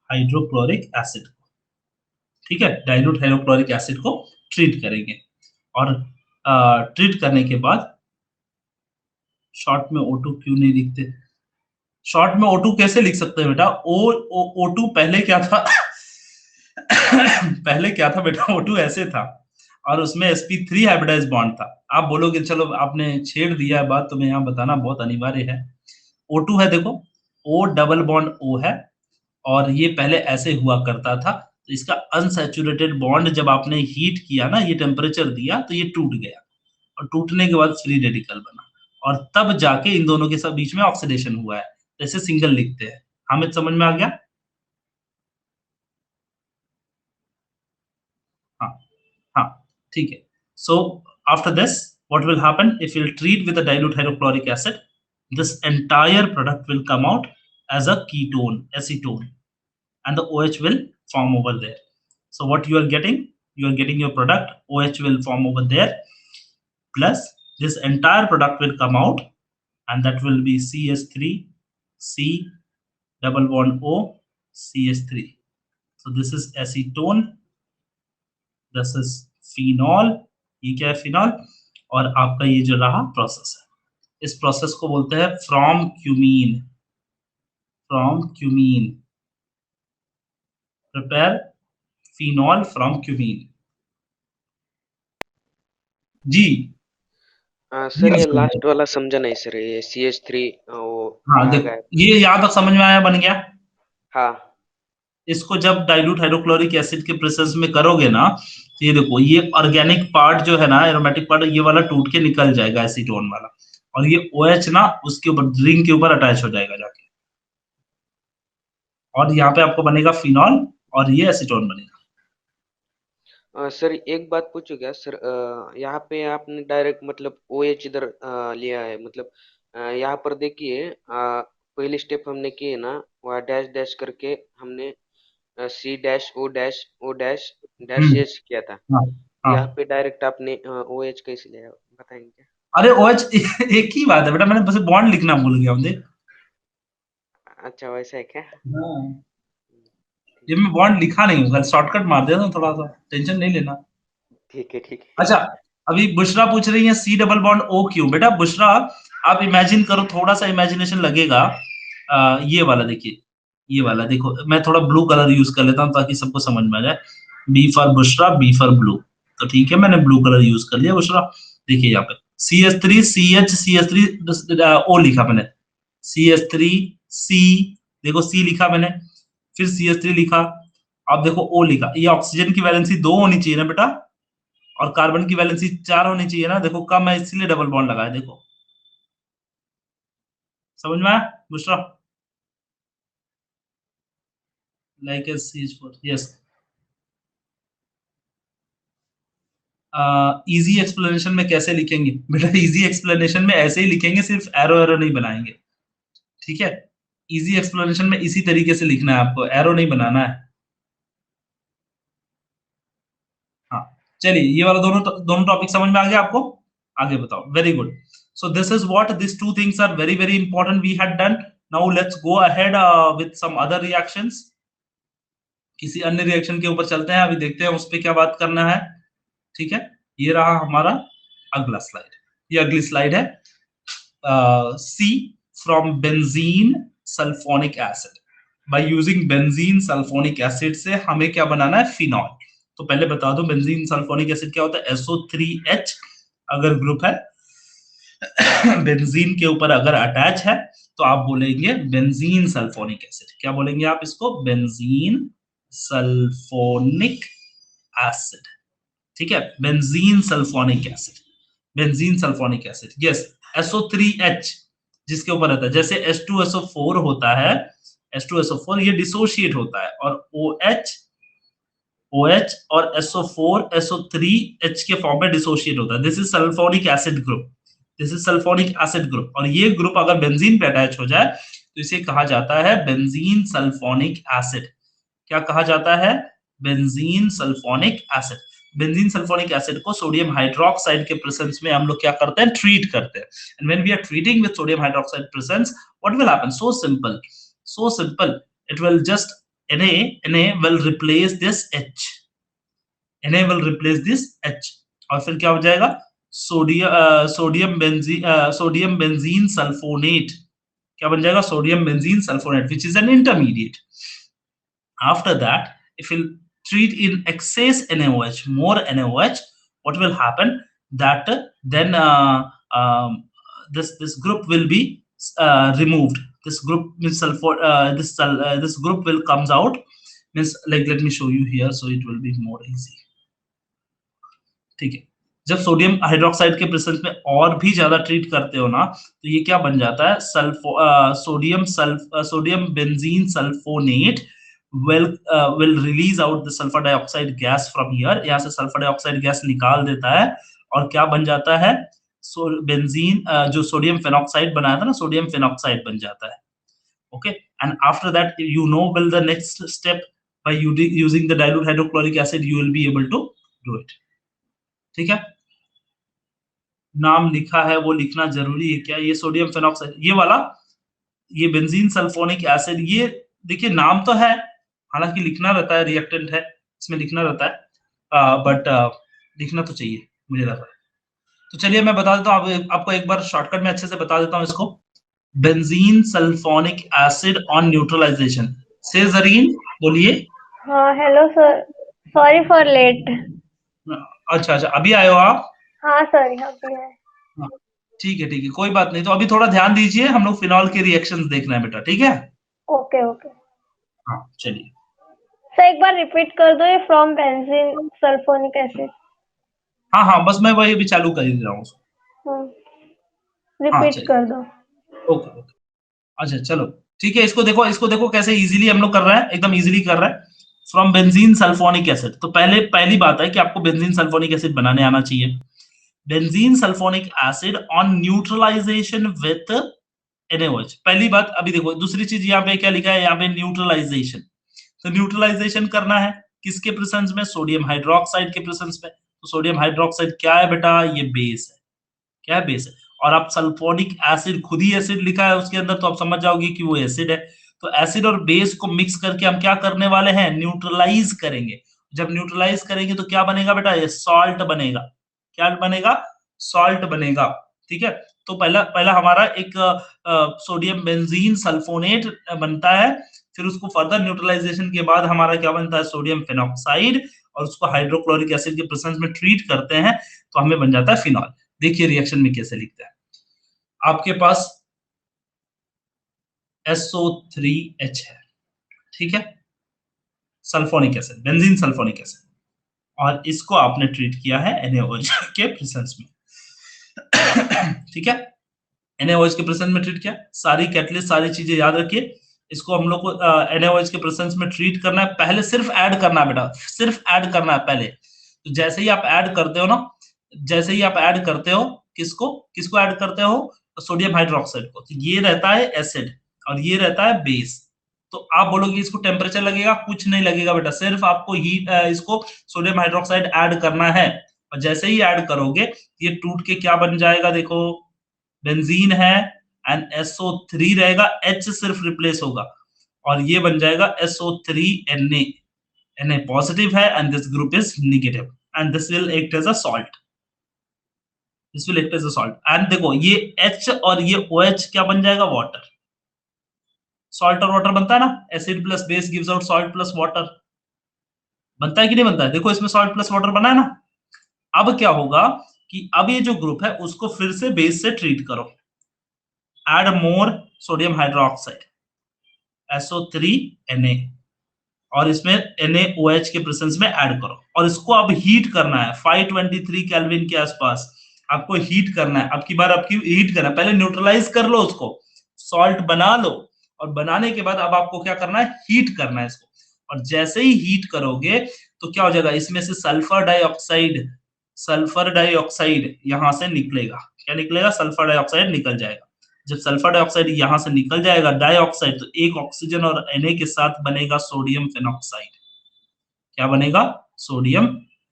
हाइड्रोक्लोरिक एसिड। ठीक है, डाइल्यूट हाइड्रोक्लोरिक एसिड को ट्रीट करेंगे। और ट्रीट करने के बाद, शॉर्ट में O2 क्यों नहीं लिखते? शॉर्ट में O2 कैसे लिख सकते हैं बेटा? O2 पहले क्या था? पहले क्या था बेटा? O2 ऐसे था और उसमें sp3 हाइब्रिडाइज बॉन्ड था। आप बोलोगे चलो आपने छेड़ दिया है बात, तो मैं यहाँ बताना बहुत अनिवार्य है। O2 है, देखो, O डबल बॉन्ड O है, और ये पहले ऐसे हुआ करता था। तो इसका अनसैचुरेटेड बॉन्ड जब आपने हीट किया ना, ये टेम्परेचर दिया, तो ये टूट गया, और टूटने के बाद फ्री रेडिकल बना, और तब जाके इन दोनों के सब बीच में ऑक्सीडेशन हुआ है। जैसे सिंगल लिखते हैं। हमें समझ में आ गया? हाँ, हाँ, ठीक है। So after this, what will happen? If we'll treat with the dilute hydrochloric acid, this entire product will come out as a ketone, acetone, and the OH will form over there. So what you are getting? You are getting your product, OH will form over there, plus this entire product will come out, and that will be CH3, C double bond O, CH3. So this is acetone, this is phenol, ये क्या है? Phenol. और आपका ये जो रहा process है, इस प्रोसेस को बोलते हैं from cumene prepare phenol from cumene. जी सर ये समझे। लास्ट वाला समझा नहीं सर, ये CH3 वो हाँ कहा देखो, गया। ये यहाँ तक समझ में आया, बन गया। हाँ इसको जब डाइल्यूट हाइड्रोक्लोरिक एसिड के प्रेसेंस में करोगे ना, तो ये देखो, ये ऑर्गेनिक पार्ट जो है ना, एरोमेटिक पार्ट, ये वाला टूट के निकल जाएगा एसीटोन वाला, और ये OH ना उसके ऊपर रिंग के ऊपर अटैच हो जाएगा जाके, और यहाँ पे आपको बनेगा फिनॉल, और ये एसीटोन बनेगा। सर एक बात पूछूं क्या सर, यहाँ पे आपने डायरेक्ट मतलब OH इधर लिया है, मतलब यहाँ पर देखिए पहली स्टेप हमने की है ना, वहाँ डैश डैश करके हमने C-O-O H किया था। हाँ हाँ। यहाँ पे डायरेक्ट आपने OH कैसे लिया, बताएंगे क्या? अरे OH एक ही बात है बेटा, मैंने बस बॉन्ड लिखना भूल गया हूँ, देख। अच्छा वैसा है क्या? हाँ, ये ठीक मैं बॉन्ड लिखा नहीं हूँ, शॉर्टकट मार दिया था थोड़ा सा, टेंशन नहीं लेना। ठीक है ठीक है। अच्छा, अभी बुशरा पूछ रही है C डबल बॉन्ड O क्यों। बेटा बुशरा, आप इमेजिन करो, थोड़ा सा इमेजिनेशन लगेगा। ये वाला देखिए, ये वाला देखो, मैं थोड़ा ब्लू कलर यूज कर लेता हूँ ताकि सबको समझ में आ जाए। B for Bushra, B for blue. तो ठीक है, मैंने ब्लू कलर यूज कर लिया बुशरा। देखिए यहाँ पे CH3 CH CH3 O लिखा मैंने, CH3 C, देखो C लिखा मैंने, फिर CH3 लिखा, अब देखो O लिखा। ये ऑक्सीजन की वैलेंसी 2 होनी चाहिए ना बेटा, और कार्बन की वैलेंसी 4 होनी चाहिए ना, देखो कम है इसलिए डबल बॉन्ड लगाया, देखो समझ में आया Bushra. Like S CH4, yes. Easy explanation में कैसे लिखेंगे बेटा, इजी एक्सप्लेनेशन में ऐसे ही लिखेंगे, सिर्फ एरो एरो नहीं बनाएंगे, ठीक है। इजी एक्सप्लेनेशन में इसी तरीके से लिखना है आपको, एरो नहीं बनाना है। हाँ, चलिए, ये वाला दोनों दोनों टॉपिक समझ में आ गया आपको। आगे बताओ, very good. So this is what this two things are very very important we had done. Now let's go ahead with some other reactions. किसी अन्य रिएक्शन के ऊपर चलते हैं, अभी देखते हैं उस पे क्या बात करना है, ठीक है। ये रहा हमारा अगला स्लाइड, ये अगली स्लाइड है। See from benzene sulphonic acid, by using benzene sulphonic acid से हमें क्या बनाना है, फिनॉल। तो पहले बता दो बेंजीन सल्फोनिक एसिड क्या होता है। SO3H अगर ग्रुप है बेंजीन के ऊपर अगर अटैच है, तो आप बोलेंगे बेंजीन सल्फोनिक एसिड। क्या बोलेंगे आप इसको, बेंजीन सल्फोनिक एसिड, ठीक है। Benzene sulphonic acid, benzene sulphonic acid, yes. SO3H जिसके ऊपर रहता है, जैसे H2SO4 होता है, H2SO4 ये डिसोशिएट होता है, और OH और SO4 SO3H के फॉर्म में डिसोशिएट होता है। This is sulphonic acid group, this is sulphonic acid group. और ये ग्रुप अगर बेंजीन पे अटैच हो जाए तो इसे कहा जाता है बेंजीन सल्फोनिक एसिड। क्या कहा जाता है, benzene sulphonic acid. Benzene sulphonic acid को सोडियम हाइड्रोक्साइड के प्रेजेंस में हम लोग क्या करते हैं, ट्रीट करते हैं। And when we are treating with sodium hydroxide presence, what will happen, so simple, so simple, it will just Na will replace this H, Na will replace this H, और फिर क्या हो जाएगा, सोडियम बेंजीन सल्फोनेट। क्या बन जाएगा, sodium benzene sulphonate, which is an intermediate. After that, if you treat in excess NaOH, more NaOH, what will happen, that then this group will be removed. This group means sulfur, this group will comes out, means like, let me show you here so it will be more easy, ठीक है। जब sodium hydroxide के presence में और भी ज्यादा treat करते हो ना, तो ये क्या बन जाता है, sodium benzene sulphonate will release out the sulfur dioxide gas from here, यहाँ से सल्फर डाइऑक्साइड गैस निकाल देता है, और क्या बन जाता है, बेंजीन जो सोडियम फेनॉक्साइड बनाया था ना, सोडियम फेनॉक्साइड बन जाता है, okay. And after that you know will the next step, by using the dilute hydrochloric acid you will be able to do it, ठीक है। नाम लिखा है वो लिखना जरूरी है क्या, ये सोडियम फेनॉक्साइड, ये वाला, ये बेंजीन सल्फोनिक एसिड, ये देखिए नाम तो है, हालांकि लिखना रहता है, रिएक्टेंट है, इसमें लिखना रहता है, बट लिखना तो चाहिए मुझे लग रहा है। तो चलिए मैं बता देता हूँ आपको एक बार शॉर्टकट में अच्छे से बता देता हूँ इसको। Benzene sulphonic acid on neutralisation से, जरीन बोलिए, हाँ hello sir, sorry for late. अच्छा अच्छा, अभी आए हो आप? हाँ सर, यहाँ पे है। हाँ, ठीक है, कोई बात नहीं। तो अभी थोड़ा ध्यान दीजिए, हम लोग फिनॉल के रिएक्शंस देखना है बेटा, ठीक है? Okay okay. हाँ चलिए। सर एक बार रिपीट कर दो, ये फ्रॉम बेंजीन सल्फोनिक एसिड। हाँ हाँ, बस मैं वही अभी चालू कर ही रहा हूँ उसको। हाँ रिपीट चलिए। कर दो। Okay okay. अच्छा चलो, ठीक है। इसको देखो कैसे इजीली हम लोग कर रहे हैं, एकदम इजीली कर रहे हैं। फ्रॉम बेंजीन सल्फोनिक एसिड, तो पहली बात है कि आपको बेंजीन सल्फोनिक एसिड बनाने आना चाहिए। Benzene sulphonic acid on neutralisation with NaOH। पहली बात, अभी देखो दूसरी चीज यहाँ पे क्या लिखा है, यहाँ पे न्यूट्रलाइजेशन। तो न्यूट्रलाइजेशन करना है किसके प्रेजेंस में? सोडियम हाइड्रोक्साइड के प्रेजेंस में। तो सोडियम हाइड्रोक्साइड क्या है बेटा? ये बेस है। क्या है? बेस है। और आप सल्फोनिक एसिड, खुद ही एसिड लिखा है उसके अंदर, तो आप समझ जाओगे कि वो एसिड है। तो एसिड और बेस को मिक्स करके हम क्या करने वाले हैं? न्यूट्रलाइज करेंगे। जब न्यूट्रलाइज करेंगे तो क्या बनेगा बेटा? ये सॉल्ट बनेगा। क्या बनेगा? सॉल्ट बनेगा। ठीक है। तो पहला पहला हमारा एक सोडियम बेंजीन सल्फोनेट बनता है। फिर उसको फर्दर न्यूट्रलाइजेशन के बाद हमारा क्या बनता है? Sodium phenoxide. और उसको हाइड्रोक्लोरिक एसिड के प्रेजेंस में ट्रीट करते हैं तो हमें बन जाता है फिनॉल। देखिए रिएक्शन में कैसे लिखते हैं। आपके पास SO3H है, ठीक है, sulphonic acid, benzene sulphonic acid. और इसको आपने ट्रीट किया है NaOH के प्रेजेंस में। ठीक है, NaOH के प्रेजेंस में ट्रीट किया। सारी कैटलिस्ट, सारी चीजें याद रखिए। इसको हम लोग को NaOH के प्रेजेंस में ट्रीट करना है। पहले सिर्फ ऐड करना है बेटा, सिर्फ ऐड करना है पहले। तो जैसे ही आप ऐड करते हो ना, जैसे ही आप ऐड करते हो, किसको किसको ऐड करते हो? सोडियम हाइड्रोक्साइड को। तो ये रहता है एसिड और ये रहता है बेस। तो आप बोलोगे इसको टेम्परेचर लगेगा? कुछ नहीं लगेगा बेटा, सिर्फ आपको हीट, इसको सोडियम हाइड्रोक्साइड ऐड करना है। और जैसे ही ऐड करोगे ये टूट के क्या बन जाएगा? देखो, बेंजीन है एंड SO3 रहेगा, H सिर्फ रिप्लेस होगा और ये बन जाएगा SO3Na। Na पॉजिटिव है and this group is negative and this will act as a salt. This will act as a salt. And देखो ये H और ये OH क्या बन जाएगा? वाटर। सॉल्ट और वाटर बनता है ना, acid plus base gives out salt plus water. बनता है कि नहीं बनता है? देखो इसमें सॉल्ट प्लस वाटर बना है ना। अब क्या होगा कि अब ये जो ग्रुप है उसको फिर से बेस से ट्रीट करो। Add more sodium hydroxide SO3Na और इसमें NaOH के प्रेजेंस में ऐड करो और इसको अब हीट करना है 523 केल्विन के आसपास। आपको हीट करना है। अब की बार आपकी हीट करना है, पहले न्यूट्रलाइज कर लो उसको, सॉल्ट बना लो। और बनाने के बाद अब आपको क्या करना है? हीट करना है इसको। और जैसे ही हीट करोगे तो क्या हो जाएगा? इसमें से सल्फर डाइऑक्साइड यहां से निकलेगा। क्या निकलेगा? सल्फर डाइऑक्साइड निकल जाएगा। जब सल्फर डाइऑक्साइड यहां से निकल जाएगा, डाइऑक्साइड, तो एक ऑक्सीजन और Na के साथ बनेगा सोडियम फेनॉक्साइड। क्या बनेगा? Sodium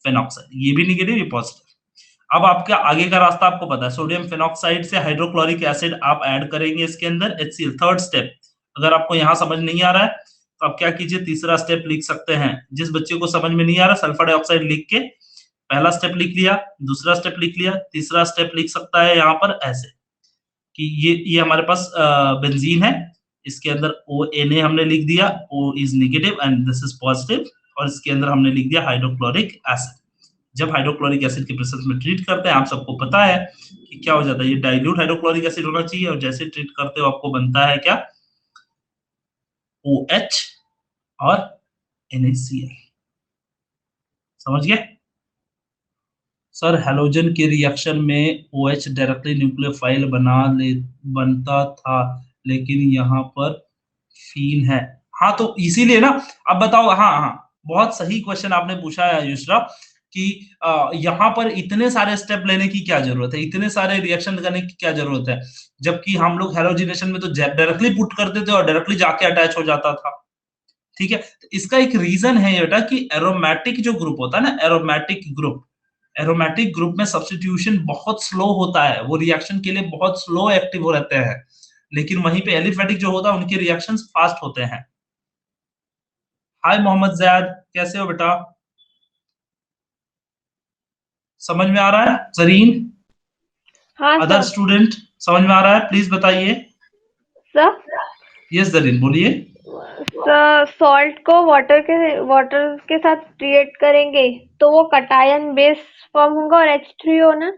phenoxide. ये भी निगेटिव, ये पॉजिटिव। अब आपका आगे का रास्ता आपको पता है। सोडियम फेनॉक्साइड से हाइड्रोक्लोरिक एसिड आप ऐड करेंगे इसके अंदर, HCl। Third step. अगर आपको यहां समझ नहीं आ रहा है तो आप क्या कीजिए, तीसरा स्टेप लिख सकते हैं। जिस बच्चे को समझ में नहीं आ रहा, सल्फर डाइऑक्साइड लिख के पहला स्टेप लिख लिया, दूसरा स्टेप लिख लिया, तीसरा स्टेप लिख सकता है यहाँ पर ऐसे कि ये हमारे पास बेंजीन है। इसके अंदर ONA हमने लिख दिया, O is negative and this is positive. और इसके अंदर हमने लिख दिया हाइड्रोक्लोरिक एसिड। जब हाइड्रोक्लोरिक एसिड के प्रेजेंस में ट्रीट करते हैं, आप सबको पता है कि क्या हो जाता है, ये डाइल्यूट हाइड्रोक्लोरिक एसिड होना चाहिए। और जैसे ट्रीट करते हो आपको बनता है क्या? OH और NaCl। समझ गए? सर हैलोजन के रिएक्शन में OH डायरेक्टली न्यूक्लियोफाइल बनता था, लेकिन यहाँ पर फीन है। हाँ तो इसीलिए ना। अब बताओ, हाँ हाँ, बहुत सही क्वेश्चन आपने पूछा है युष्रा कि यहाँ पर इतने सारे स्टेप लेने की क्या जरूरत है, इतने सारे रिएक्शन करने की क्या जरूरत है, जबकि हम लोग हैलोजिनेशन में तो डायरेक्टली पुट करते थे और डायरेक्टली जाके अटैच हो जाता था। ठीक है, तो इसका एक रीजन है बेटा कि एरोमेटिक जो ग्रुप होता है ना, एरोमेटिक ग्रुप में सब्स्टिट्यूशन बहुत स्लो होता है। वो रिएक्शन के लिए बहुत स्लो एक्टिव हो रहते हैं। लेकिन वहीं पे एलिफेटिक जो होता है उनके रिएक्शंस फास्ट होते हैं। हाय मोहम्मद जैद, कैसे हो बेटा? समझ में आ रहा है? जरीन, हाँ अदर सर। स्टूडेंट, समझ में आ रहा है? प्लीज बताइए। सर यस जरीन, बोलिए। सॉल्ट को वाटर के साथ रिएक्ट करेंगे तो वो कटायन बेस फॉर्म होगा और H3O ना।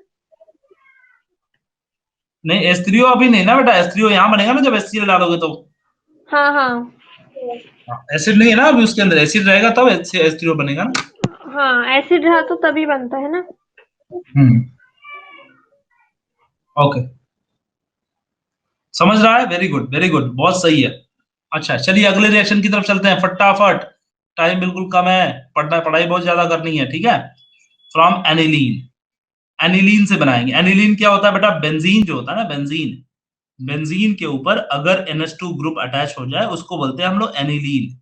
नहीं, H3O अभी नहीं ना बेटा, H3O यहाँ बनेगा ना जब HCl डालोगे तो। हाँ हाँ एसिड नहीं है ना अभी उसके अंदर, एसिड रहेगा तब H3O बनेगा ना। हाँ, एसिड रहा तो तभी बनता है ना। ओके, समझ रहा है? वेरी गुड वेरी गुड, बहुत सही है। अच्छा चलिए अगले रिएक्शन की तरफ चलते हैं फटाफट, टाइम बिल्कुल कम है, पढ़ाई बहुत ज्यादा करनी है, ठीक है। फ्रॉम एनिलीन, एनिलीन से बनाएंगे। एनिलीन क्या होता है बेटा? बेंजीन जो होता है ना, बेंजीन, बेंजीन के ऊपर अगर NH2 ग्रुप अटैच हो जाए उसको बोलते हैं हम लोग एनिलीन।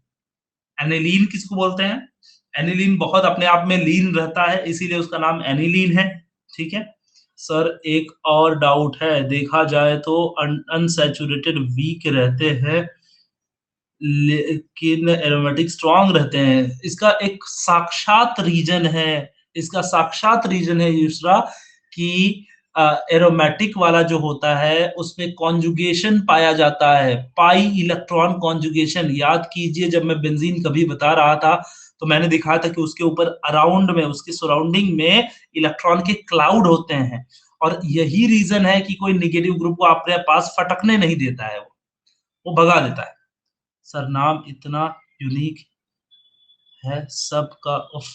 एनिलीन किसको बोलते हैं? एनिलीन बहुत अपने आप में लीन रहता है इसीलिए उसका नाम एनिलीन है, ठीक है। सर एक और डाउट है, देखा जाए तो अनसैचुरेटेड वीक रहते हैं लेकिन एरोमेटिक स्ट्रांग रहते हैं, इसका एक साक्षात रीजन है, इसका साक्षात रीजन है यूसरा कि एरोमेटिक वाला जो होता है उसमें कॉन्जुगेशन पाया जाता है, पाई इलेक्ट्रॉन कॉन्जुगेशन। याद कीजिए जब मैं बेंजीन कभी बता रहा था तो मैंने दिखाया था कि उसके ऊपर अराउंड में, उसके सराउंडिंग में इलेक्ट्रॉन के क्लाउड होते हैं, और यही रीजन है कि कोई नेगेटिव ग्रुप को अपने पास फटकने नहीं देता है, वो भगा देता है। सर नाम इतना यूनिक है सबका, उफ।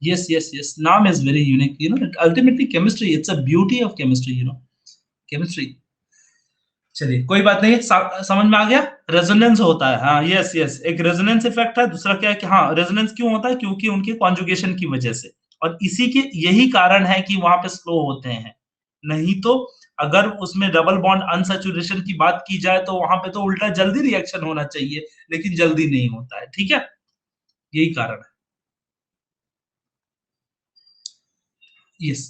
yes yes yes, नाम is very unique, you know, ultimately chemistry, it's a beauty of chemistry, you know, chemistry। चलिए कोई बात नहीं, समझ में आ गया। रेजोनेंस होता है, हाँ यस यस, एक रेजोनेंस इफेक्ट है, दूसरा क्या है कि हाँ रेजोनेंस क्यों होता है, क्योंकि उनके कॉन्जुगेशन की वजह से, और इसी के यही कारण है कि वहां पे स्लो होते हैं। नहीं तो अगर उसमें डबल बॉन्ड अनसैचुरेशन की बात की जाए तो वहां पे तो उल्टा जल्दी रिएक्शन होना चाहिए, लेकिन जल्दी नहीं होता है, ठीक है, यही कारण है। Yes,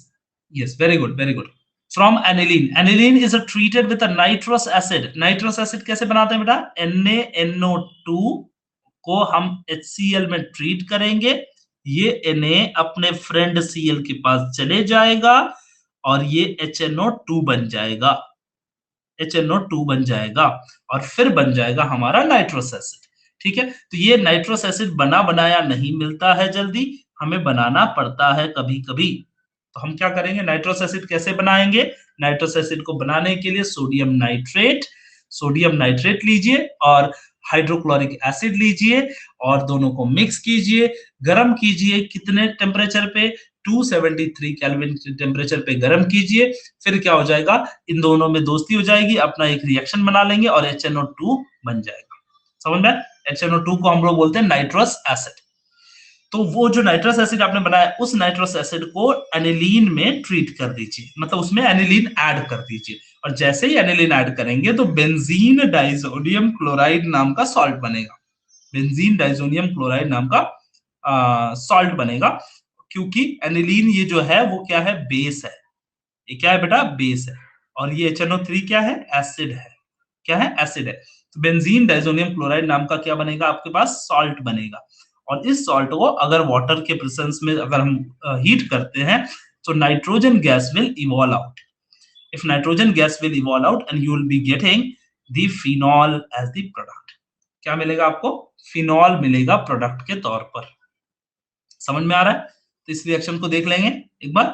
yes, very good, very good. From aniline, aniline is treated with a nitrous acid. Nitrous acid कैसे बनाते हैं बेटा? NaNO2 को हम HCl में ट्रीट करेंगे, ये Na अपने फ्रेंड Cl के पास चले जाएगा और ये HNO2 बन जाएगा, HNO2 बन जाएगा, और फिर बन जाएगा हमारा नाइट्रस एसिड, ठीक है। तो ये नाइट्रस एसिड बना बनाया नहीं मिलता है जल्दी, हमें बनाना पड़ता है कभी कभी। तो हम क्या करेंगे, नाइट्रस एसिड कैसे बनाएंगे? नाइट्रस एसिड को बनाने के लिए सोडियम नाइट्रेट लीजिए और हाइड्रोक्लोरिक एसिड लीजिए और दोनों को मिक्स कीजिए, गर्म कीजिए, कितने टेम्परेचर पे? 273 केल्विन टेम्परेचर पे गर्म कीजिए। फिर क्या हो जाएगा, इन दोनों में दोस्ती हो जाएगी, अपना एक रिएक्शन बना लेंगे और HNO2 बन जाएगा। समझ में? HNO2 को हम लोग बोलते हैं नाइट्रस एसिड। तो वो जो नाइट्रस एसिड आपने बनाया उस नाइट्रस एसिड को एनिलीन में ट्रीट कर दीजिए, मतलब उसमें एनिलीन ऐड कर दीजिए, और जैसे ही एनिलीन ऐड करेंगे तो बेंजीन डाइजोनियम क्लोराइड नाम का सॉल्ट बनेगा, बेंजीन डाइजोनियम क्लोराइड नाम का सॉल्ट बनेगा। क्योंकि एनिलीन ये जो है वो क्या है, बेस है, ये क्या है बेटा, बेस है, और ये HNO3 क्या है, एसिड है, क्या है, एसिड है। तो बेंजीन डाइजोनियम क्लोराइड नाम का क्या बनेगा आपके पास, सॉल्ट बनेगा, और इस सॉल्ट को अगर वाटर के प्रेजेंस में अगर हम हीट करते हैं तो nitrogen gas will evolve out. If nitrogen gas will evolve out and you will be getting the phenol as the product. क्या मिलेगा आपको, फिनॉल मिलेगा प्रोडक्ट के तौर पर। समझ में आ रहा है? तो इस रिएक्शन को देख लेंगे एक बार।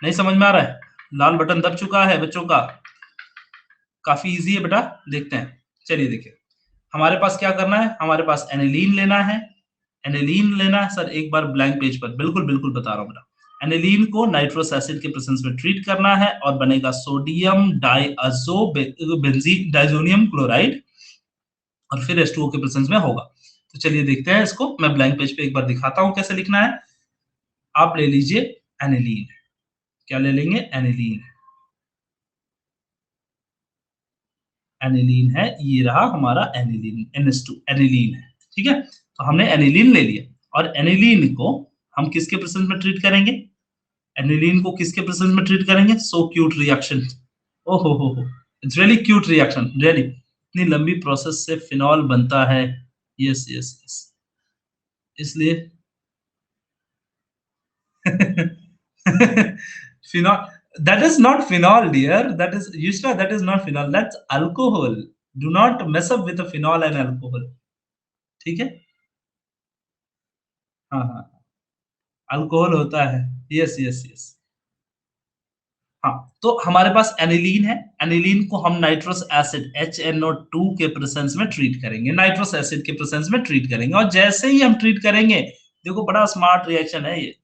नहीं समझ में आ रहा है? लाल बटन दब चुका है बच्चों का, काफी इजी है बेटा, देखते हैं। चलिए देखिए, हमारे पास क्या करना है, हमारे पास एनिलीन लेना है, एनिलीन लेना है सर, एक बार ब्लैंक पेज पर, बिल्कुल बिल्कुल बता रहा हूँ बेटा। एनिलीन को नाइट्रस एसिड के प्रेजेंस में ट्रीट करना है और बनेगा सोडियम डाइअज़ो बेंजीन डाइजोनियम क्लोराइड, और फिर H2O के प्रेजेंस में होगा। तो चलिए देखते हैं इसको, मैं ब्लैंक पेज पे एक बार दिखाता हूँ कैसे लिखना है। आप ले लीजिए एनिलीन, क्या ले लेंगे, एनिलीन, एनिलीन है, ये रहा हमारा एनिलीन, NH2 एनिलीन है, ठीक है। तो हमने एनिलीन ले लिया, और एनिलीन को हम किसके प्रेजेंस में ट्रीट करेंगे, एनिलीन को किसके प्रेजेंस में ट्रीट करेंगे, सो क्यूट रिएक्शन, ओहो हो, it's really cute reaction, really, इतनी लंबी प्रोसेस से फिनॉल बनता है, यस यस यस, इसलिए phenol, that is not phenol dear, that is Yusra, that is not phenol, that's alcohol, do not mess up with phenol and alcohol, ठीक है। हाँ हाँ, अल्कोहल होता है, यस यस यस। हाँ, तो हमारे पास एनिलीन है, एनिलीन को हम नाइट्रस एसिड HNO2 के प्रेजेंस में ट्रीट करेंगे, नाइट्रस एसिड के प्रेजेंस में ट्रीट करेंगे, और जैसे ही हम ट्रीट करेंगे, देखो बड़ा स्मार्ट रिएक्शन है ये,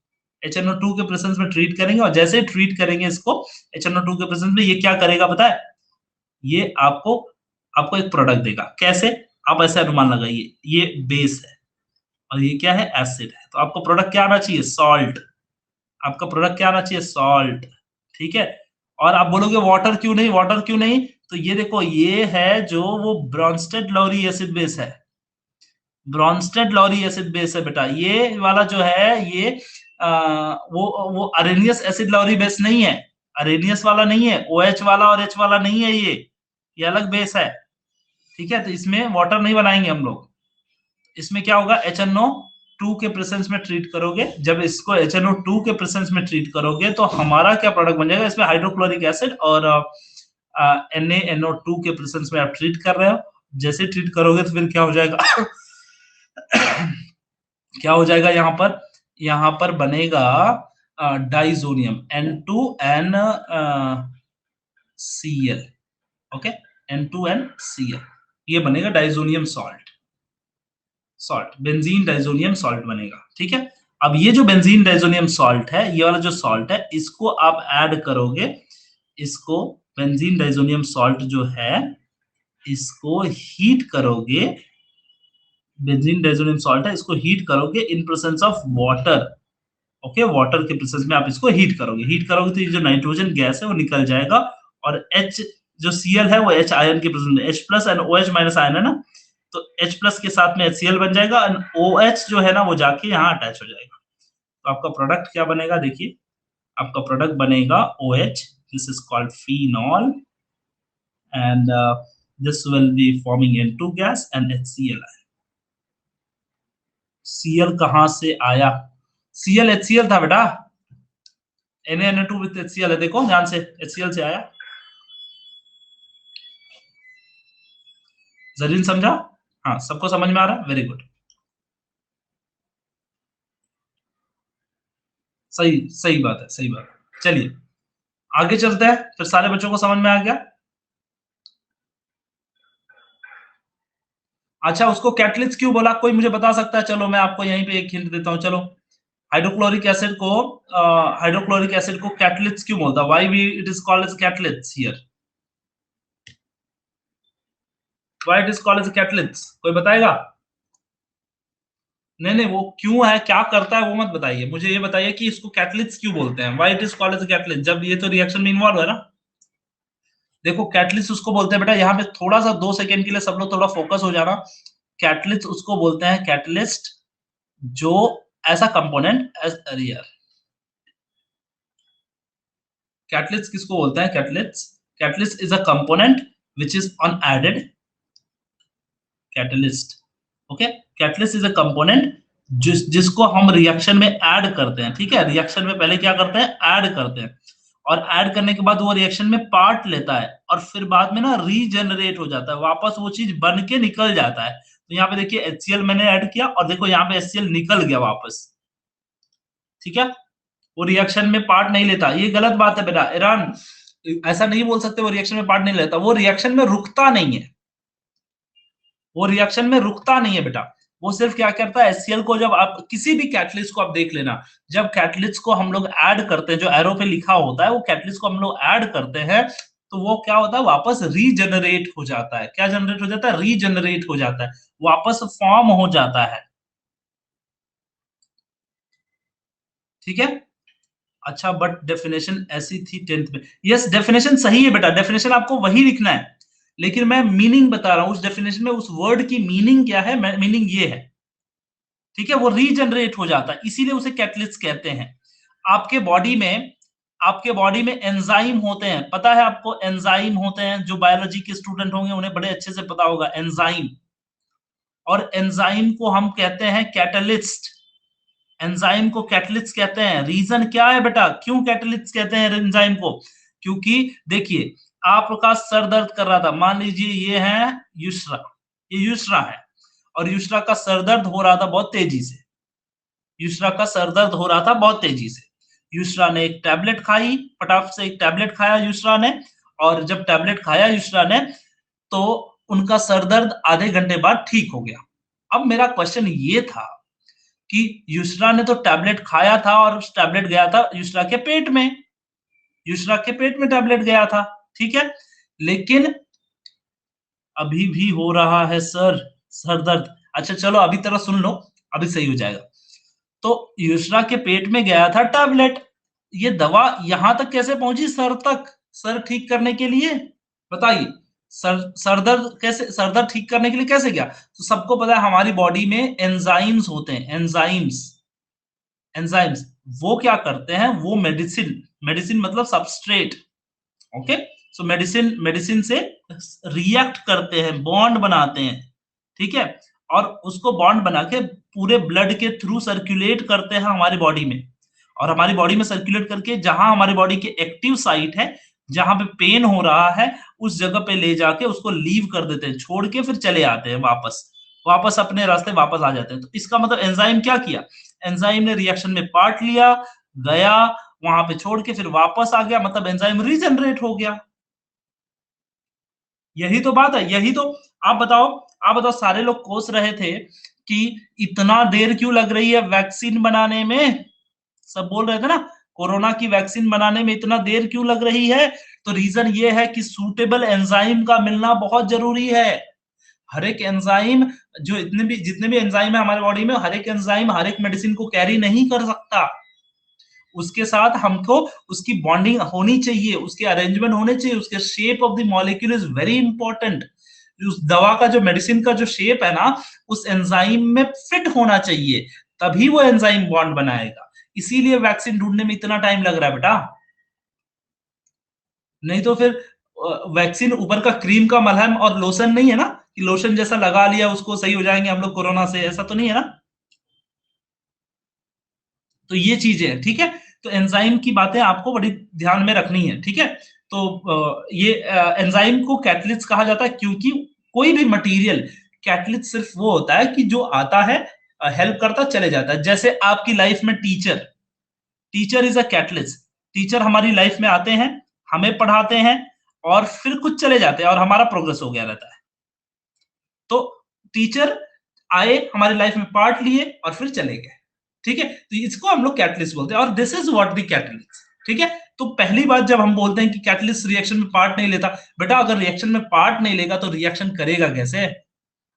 HNO2 के प्रेजेंस में ट्रीट करेंगे, और जैसे ही ट्रीट करेंगे इसको HNO2 के प्रेजेंस में, ये क्या करेगा पता है, ये आपको आपको एक प्रोडक्ट देगा। कैसे? आप ऐसे अनुमान लगाइए, ये बेस है और ये क्या है, एसिड है, तो आपको प्रोडक्ट क्या आना चाहिए, सॉल्ट। आपका प्रोडक्ट क्या आना चाहिए, सॉल्ट, ठीक है। और आप बोलोगे वाटर क्यों नहीं, वाटर क्यों नहीं, तो ये देखो, ये है जो वो ब्रॉन्स्टेड लॉरी एसिड बेस है, ब्रॉन्स्टेड लॉरी एसिड बेस है बेटा, ये वाला जो है ये वो अरेनियस एसिड लॉरी बेस नहीं है, अरेनियस वाला नहीं है, OH वाला और H वाला नहीं है, ये अलग बेस है, ठीक है। तो इसमें वाटर नहीं बनाएंगे हम लोग, इसमें क्या होगा, HNO2 के प्रेजेंस में ट्रीट करोगे, जब इसको HNO2 के प्रेजेंस में ट्रीट करोगे तो हमारा क्या प्रोडक्ट बन जाएगा, इसमें हाइड्रोक्लोरिक एसिड और NaNO2 के प्रेजेंस में आप ट्रीट कर रहे हो, जैसे ट्रीट करोगे तो फिर क्या हो जाएगा क्या हो जाएगा, यहाँ पर बनेगा डाइजोनियम N2NCl, ओके, N2NCl, ये बनेगा diazonium salt, benzene diazonium salt बनेगा, ठीक है। अब ये जो बेंजीन डाइजोनियम सॉल्ट है, ये वाला जो सॉल्ट है, इसको आप ऐड करोगे, इसको बेंजीन डाइजोनियम सॉल्ट जो है, इसको हीट करोगे, बेंजीन डाइजोनियम सॉल्ट है, इसको हीट करोगे in presence of water, okay, water के प्रेजेंस में आप इसको हीट करोगे तो ये जो नाइट्रोजन गैस है वो निकल जाएगा, और H जो Cl है वो H आयन के प्रेजेंस में, H plus and OH minus ion है ना, तो H प्लस के साथ में HCl बन जाएगा, एंड OH जो है ना वो जाके यहाँ अटैच हो जाएगा, तो आपका प्रोडक्ट क्या बनेगा, देखिए आपका प्रोडक्ट बनेगा OH, this is called phenol, and this will be forming N2 gas and HCl। Cl कहां से आया, Cl HCl था बेटा, Na2 विद HCl है, देखो ध्यान से, HCl से आया, जरीन समझा, हाँ सबको समझ में आ रहा है, वेरी गुड, सही सही बात है, सही बात है। चलिए आगे चलते हैं, फिर सारे बच्चों को समझ में आ गया। अच्छा, उसको कैटलिस्ट क्यों बोला, कोई मुझे बता सकता है, चलो मैं आपको यहीं पे एक हिंट देता हूं, चलो, हाइड्रोक्लोरिक एसिड को कैटलिस्ट क्यों बोलता, why we it is called as catalyst here, why it is called as catalyst, कोई बताएगा? नहीं, वो क्यों है, क्या करता है वो मत बताइए, मुझे ये बताइए कि इसको कैटलिस्ट क्यों बोलते हैं, why it is called as catalyst, जब ये तो रिएक्शन में इन्वॉल्व है ना। देखो कैटलिस्ट उसको बोलते हैं बेटा, यहाँ पे थोड़ा सा 2 सेकंड के लिए सब लोग थोड़ा फोकस हो जाना, कैटलिस्ट उसको बोलते हैं, कैटलिस्ट जो ऐसा कंपोनेंट, अरे यार, कैटलिस्ट किसको बोलते हैं, catalyst is a component which is unaided, catalyst, okay, catalyst is a component जिसको हम रिएक्शन में ऐड करते हैं, ठीक है, रिएक्शन में पहले क्या करते हैं, ऐड करते हैं, और ऐड करने के बाद वो रिएक्शन में पार्ट लेता है, और फिर बाद में ना रीजनरेट हो जाता है, वापस वो चीज बन के निकल जाता है, तो यहाँ पे देखिए HCl मैंने ऐड किया, और देखो यहाँ पे HCl निकल गया वापस, ठीक है, वो रिएक्शन में पार्ट नहीं लेता, ये गलत बात है बेटा, ईरान ऐसा नहीं बोल सकते वो रिएक्शन में पार्ट नहीं लेता, वो रिएक्शन में रुकता नहीं है, वो रिएक्शन में रुकता नहीं है बेटा, वो सिर्फ क्या करता है, HCl को जब आप किसी भी कैटलिस्ट को आप देख लेना, जब कैटलिस्ट को हम लोग ऐड करते हैं, जो एरो पे लिखा होता है, वो कैटलिस्ट को हम लोग ऐड करते हैं, तो वो क्या होता है, वापस रीजनरेट हो जाता है, क्या जनरेट हो जाता है, रीजनरेट हो जाता है, वापस फॉर्म हो जाता है, ठीक है। अच्छा, बट डेफिनेशन ऐसी थी 10th में, यस डेफिनेशन सही है बेटा, डेफिनेशन आपको वही लिखना है, लेकिन मैं मीनिंग बता रहा हूं, उस डेफिनेशन में उस वर्ड की मीनिंग क्या है, मीनिंग ये है, ठीक है, वो रीजनरेट हो जाता है, इसीलिए उसे कैटलिस्ट कहते हैं। आपके बॉडी में एंजाइम होते हैं, पता है आपको, एंजाइम होते हैं, जो बायोलॉजी के स्टूडेंट होंगे उन्हें बड़े अच्छे से पता होगा एंजाइम, और एंजाइम को हम कहते हैं कैटलिस्ट, एंजाइम को कैटलिस्ट कहते हैं, रीजन क्या है बेटा, क्यों कैटलिस्ट कहते हैं एंजाइम को, क्योंकि देखिए आपका सर दर्द कर रहा था, मान लीजिए ये है युश्रा, ये युश्रा है और युश्रा का सर दर्द हो रहा था बहुत तेजी से, युश्रा का सर दर्द हो रहा था बहुत तेजी से। युश्रा ने एक टैबलेट खाई, फटाफट से एक टैबलेट खाया युश्रा ने, और जब टैबलेट खाया युश्रा ने तो उनका सर दर्द आधे घंटे बाद ठीक हो गया। अब मेरा क्वेश्चन ये था कि युश्रा ने तो टैबलेट खाया था और उस टैबलेट गया था युश्रा के पेट में, युश्रा के पेट में टैबलेट गया था, ठीक है, लेकिन अभी भी हो रहा है सर दर्द। अच्छा चलो अभी तरह सुन लो, अभी सही हो जाएगा। तो युश्रा के पेट में गया था टैबलेट, ये दवा यहां तक कैसे पहुंची सर तक, सर ठीक करने के लिए? बताइए, सरदर्द कैसे, सरदर्द ठीक करने के लिए कैसे गया? तो सबको पता है हमारी बॉडी में एंजाइम्स होते हैं, एंजाइम्स वो क्या करते हैं, वो मेडिसिन मतलब सबस्ट्रेट, ओके, सो मेडिसिन से रिएक्ट करते हैं, बॉन्ड बनाते हैं, ठीक है, और उसको बॉन्ड बना के पूरे ब्लड के थ्रू सर्कुलेट करते हैं हमारी बॉडी में, और हमारी बॉडी में सर्कुलेट करके जहां हमारी बॉडी के एक्टिव साइट है, जहां पे पेन हो रहा है, उस जगह पे ले जाके उसको लीव कर देते हैं, छोड़ के फिर चले आते हैं वापस अपने रास्ते वापस आ जाते हैं। तो इसका मतलब एंजाइम क्या किया, एंजाइम ने रिएक्शन में पार्ट लिया, गया वहां पे छोड़ के फिर वापस आ गया, मतलब एंजाइम रीजनरेट हो गया। यही तो बात है, यही तो। आप बताओ सारे लोग कोस रहे थे कि इतना देर क्यों लग रही है वैक्सीन बनाने में, सब बोल रहे थे ना कोरोना की वैक्सीन बनाने में इतना देर क्यों लग रही है, तो रीजन ये है कि सूटेबल एंजाइम का मिलना बहुत जरूरी है। हर एक एंजाइम, जो जितने भी एंजाइम है हमारे बॉडी में, हर एक एंजाइम हर एक मेडिसिन को कैरी नहीं कर सकता, उसके साथ हमको उसकी बॉन्डिंग होनी चाहिए, उसके अरेंजमेंट होने चाहिए, उसके shape of the molecule is very important. उस दवा का जो मेडिसिन का जो शेप है ना, उस एंजाइम में फिट होना चाहिए, तभी वो एंजाइम बॉन्ड बनाएगा। इसीलिए वैक्सीन ढूंढने में इतना टाइम लग रहा है बेटा, नहीं तो फिर वैक्सीन ऊपर का क्रीम का मलहम और लोशन नहीं है ना, कि लोशन जैसा लगा लिया उसको सही हो जाएंगे हम लोग कोरोना से, ऐसा तो नहीं है ना। तो ये चीजें हैं, ठीक है, तो एंजाइम की बातें आपको बड़ी ध्यान में रखनी है, ठीक है। तो ये एंजाइम को कैटलिस्ट कहा जाता है, क्योंकि कोई भी मटेरियल कैटलिस्ट सिर्फ वो होता है कि जो आता है हेल्प करता चले जाता है। जैसे आपकी लाइफ में teacher is a catalyst, teacher हमारी लाइफ में आते हैं, हमें पढ़ाते हैं और फिर कुछ चले जाते हैं और हमारा प्रोग्रेस हो गया रहता है। तो टीचर आए, हमारी लाइफ में पार्ट लिए और फिर चले गए, ठीक है, तो इसको हम लोग कैटलिस्ट बोलते हैं, और this is what the catalyst, ठीक है। तो पहली बात जब हम बोलते हैं कि कैटलिस्ट रिएक्शन में पार्ट नहीं लेता, बेटा अगर रिएक्शन में पार्ट नहीं लेगा तो रिएक्शन करेगा कैसे,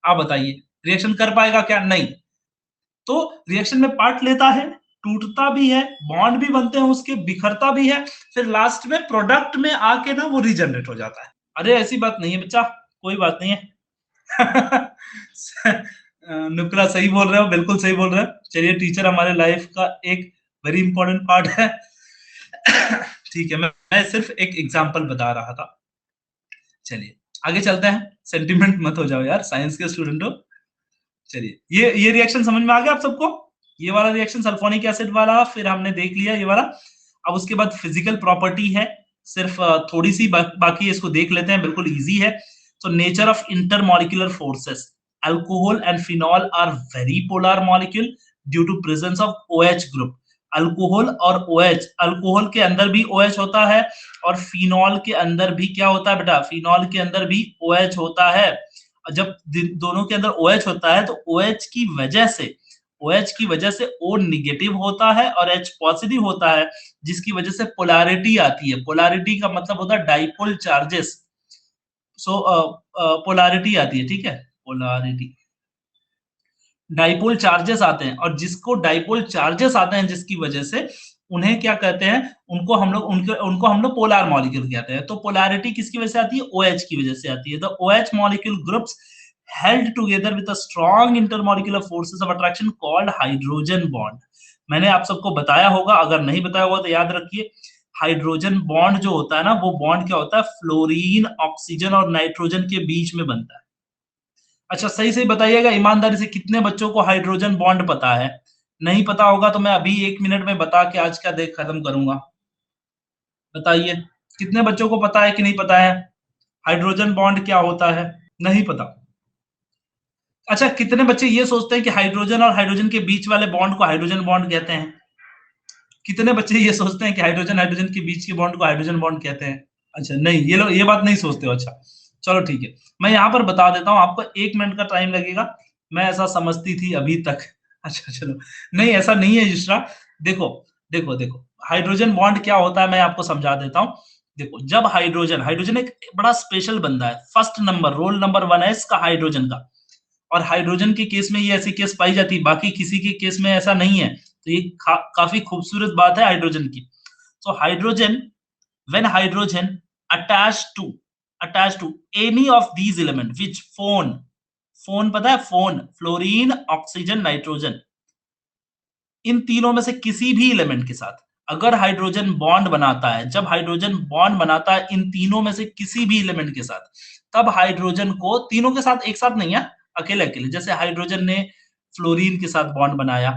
आप बताइए, रिएक्शन कर पाएगा क्या? नहीं। तो रिएक्शन में पार्ट लेता है, टूटता भी है, बॉन्ड भी बनते हैं उसके, बिखरता भी है, फिर लास्ट में प्रोडक्ट में आके ना वो रीजनरेट हो जाता है। अरे ऐसी बात नहीं है बच्चा, कोई बात नहीं है। नुकरा सही बोल रहे हो, बिल्कुल सही बोल रहे हो। चलिए, टीचर हमारे लाइफ का एक वेरी इंपॉर्टेंट पार्ट है। ठीक है, मैं सिर्फ एक एग्जांपल बता रहा था। चलिए आगे चलते हैं, सेंटिमेंट मत हो जाओ यार, साइंस के स्टूडेंट हो। चलिए, ये रिएक्शन समझ में आ गया आप सबको, ये वाला रिएक्शन सल्फोनिक एसिड वाला फिर हमने देख लिया ये वाला। अब उसके बाद फिजिकल प्रॉपर्टी है, सिर्फ थोड़ी सी बाकी इसको देख लेते हैं, बिल्कुल इजी है। So nature of intermolecular forces. Alcohol and phenol are very polar molecule due to presence of OH group. Alcohol और OH, अल्कोहल के अंदर भी OH होता है और फिनॉल के अंदर भी क्या होता है बेटा, फिनॉल के अंदर भी OH होता है। जब दोनों के अंदर OH होता है तो OH की वजह से O निगेटिव होता है और H पॉजिटिव होता है, जिसकी वजह से पोलैरिटी आती है। पोलैरिटी का मतलब होता है डाइपोल चार्जेस। सो पोलैरिटी आती है, ठीक है, पोलैरिटी, डाइपोल चार्जेस आते हैं, और जिसको डाइपोल चार्जेस आते हैं जिसकी वजह से उन्हें क्या कहते हैं, उनको हम लोग पोलर मॉलिक्यूल कहते हैं। तो पोलैरिटी किसकी वजह से आती है, OH की वजह से आती है। The OH molecule groups held together with a strong intermolecular forces of attraction called hydrogen bond. मैंने आप सबको बताया होगा, अगर नहीं बताया होगा तो याद रखिए, हाइड्रोजन बॉन्ड जो होता है ना, वो बॉन्ड क्या होता है, फ्लोरीन, ऑक्सीजन और नाइट्रोजन के बीच में बनता है। अच्छा सही से बताइएगा ईमानदारी से, कितने बच्चों को हाइड्रोजन बॉन्ड पता है? नहीं पता होगा तो मैं अभी 1 मिनट में बता के आज का देख खत्म करूंगा। बताइए, कितने बच्चों को पता है कि नहीं पता है हाइड्रोजन बॉन्ड क्या होता है? नहीं पता। अच्छा, कितने बच्चे ये सोचते हैं कि हाइड्रोजन और हाइड्रोजन के बीच वाले बॉन्ड को हाइड्रोजन बॉन्ड कहते हैं? कितने बच्चे ये सोचते हैं कि हाइड्रोजन हाइड्रोजन के बीच के बॉन्ड को हाइड्रोजन बॉन्ड कहते हैं? अच्छा नहीं, ये लोग ये बात नहीं सोचते हो। अच्छा चलो ठीक है, मैं यहाँ पर बता देता हूँ आपको, 1 मिनट का टाइम लगेगा। मैं ऐसा समझती थी अभी तक। अच्छा चलो, नहीं ऐसा नहीं है युष्रा। देखो देखो देखो, हाइड्रोजन बॉन्ड क्या होता है मैं आपको समझा देता हूँ। देखो, जब हाइड्रोजन हाइड्रोजन एक बड़ा स्पेशल बंदा है, फर्स्ट नंबर रोल नंबर 1 है इसका हाइड्रोजन का, और हाइड्रोजन के केस में ये ऐसी केस पाई जाती है, बाकी किसी के केस में ऐसा नहीं है। तो ये काफी खूबसूरत बात है हाइड्रोजन की। So hydrogen, when hydrogen attached to any of these element which phone पता है, फोन, फ्लोरीन, ऑक्सीजन, नाइट्रोजन, इन तीनों में से किसी भी एलिमेंट के साथ अगर हाइड्रोजन बॉन्ड बनाता है, जब हाइड्रोजन बॉन्ड बनाता है इन तीनों में से किसी भी एलिमेंट के साथ, तब हाइड्रोजन को, तीनों के साथ एक साथ नहीं है, अकेले अकेले, जैसे हाइड्रोजन ने फ्लोरीन के साथ बॉन्ड बनाया,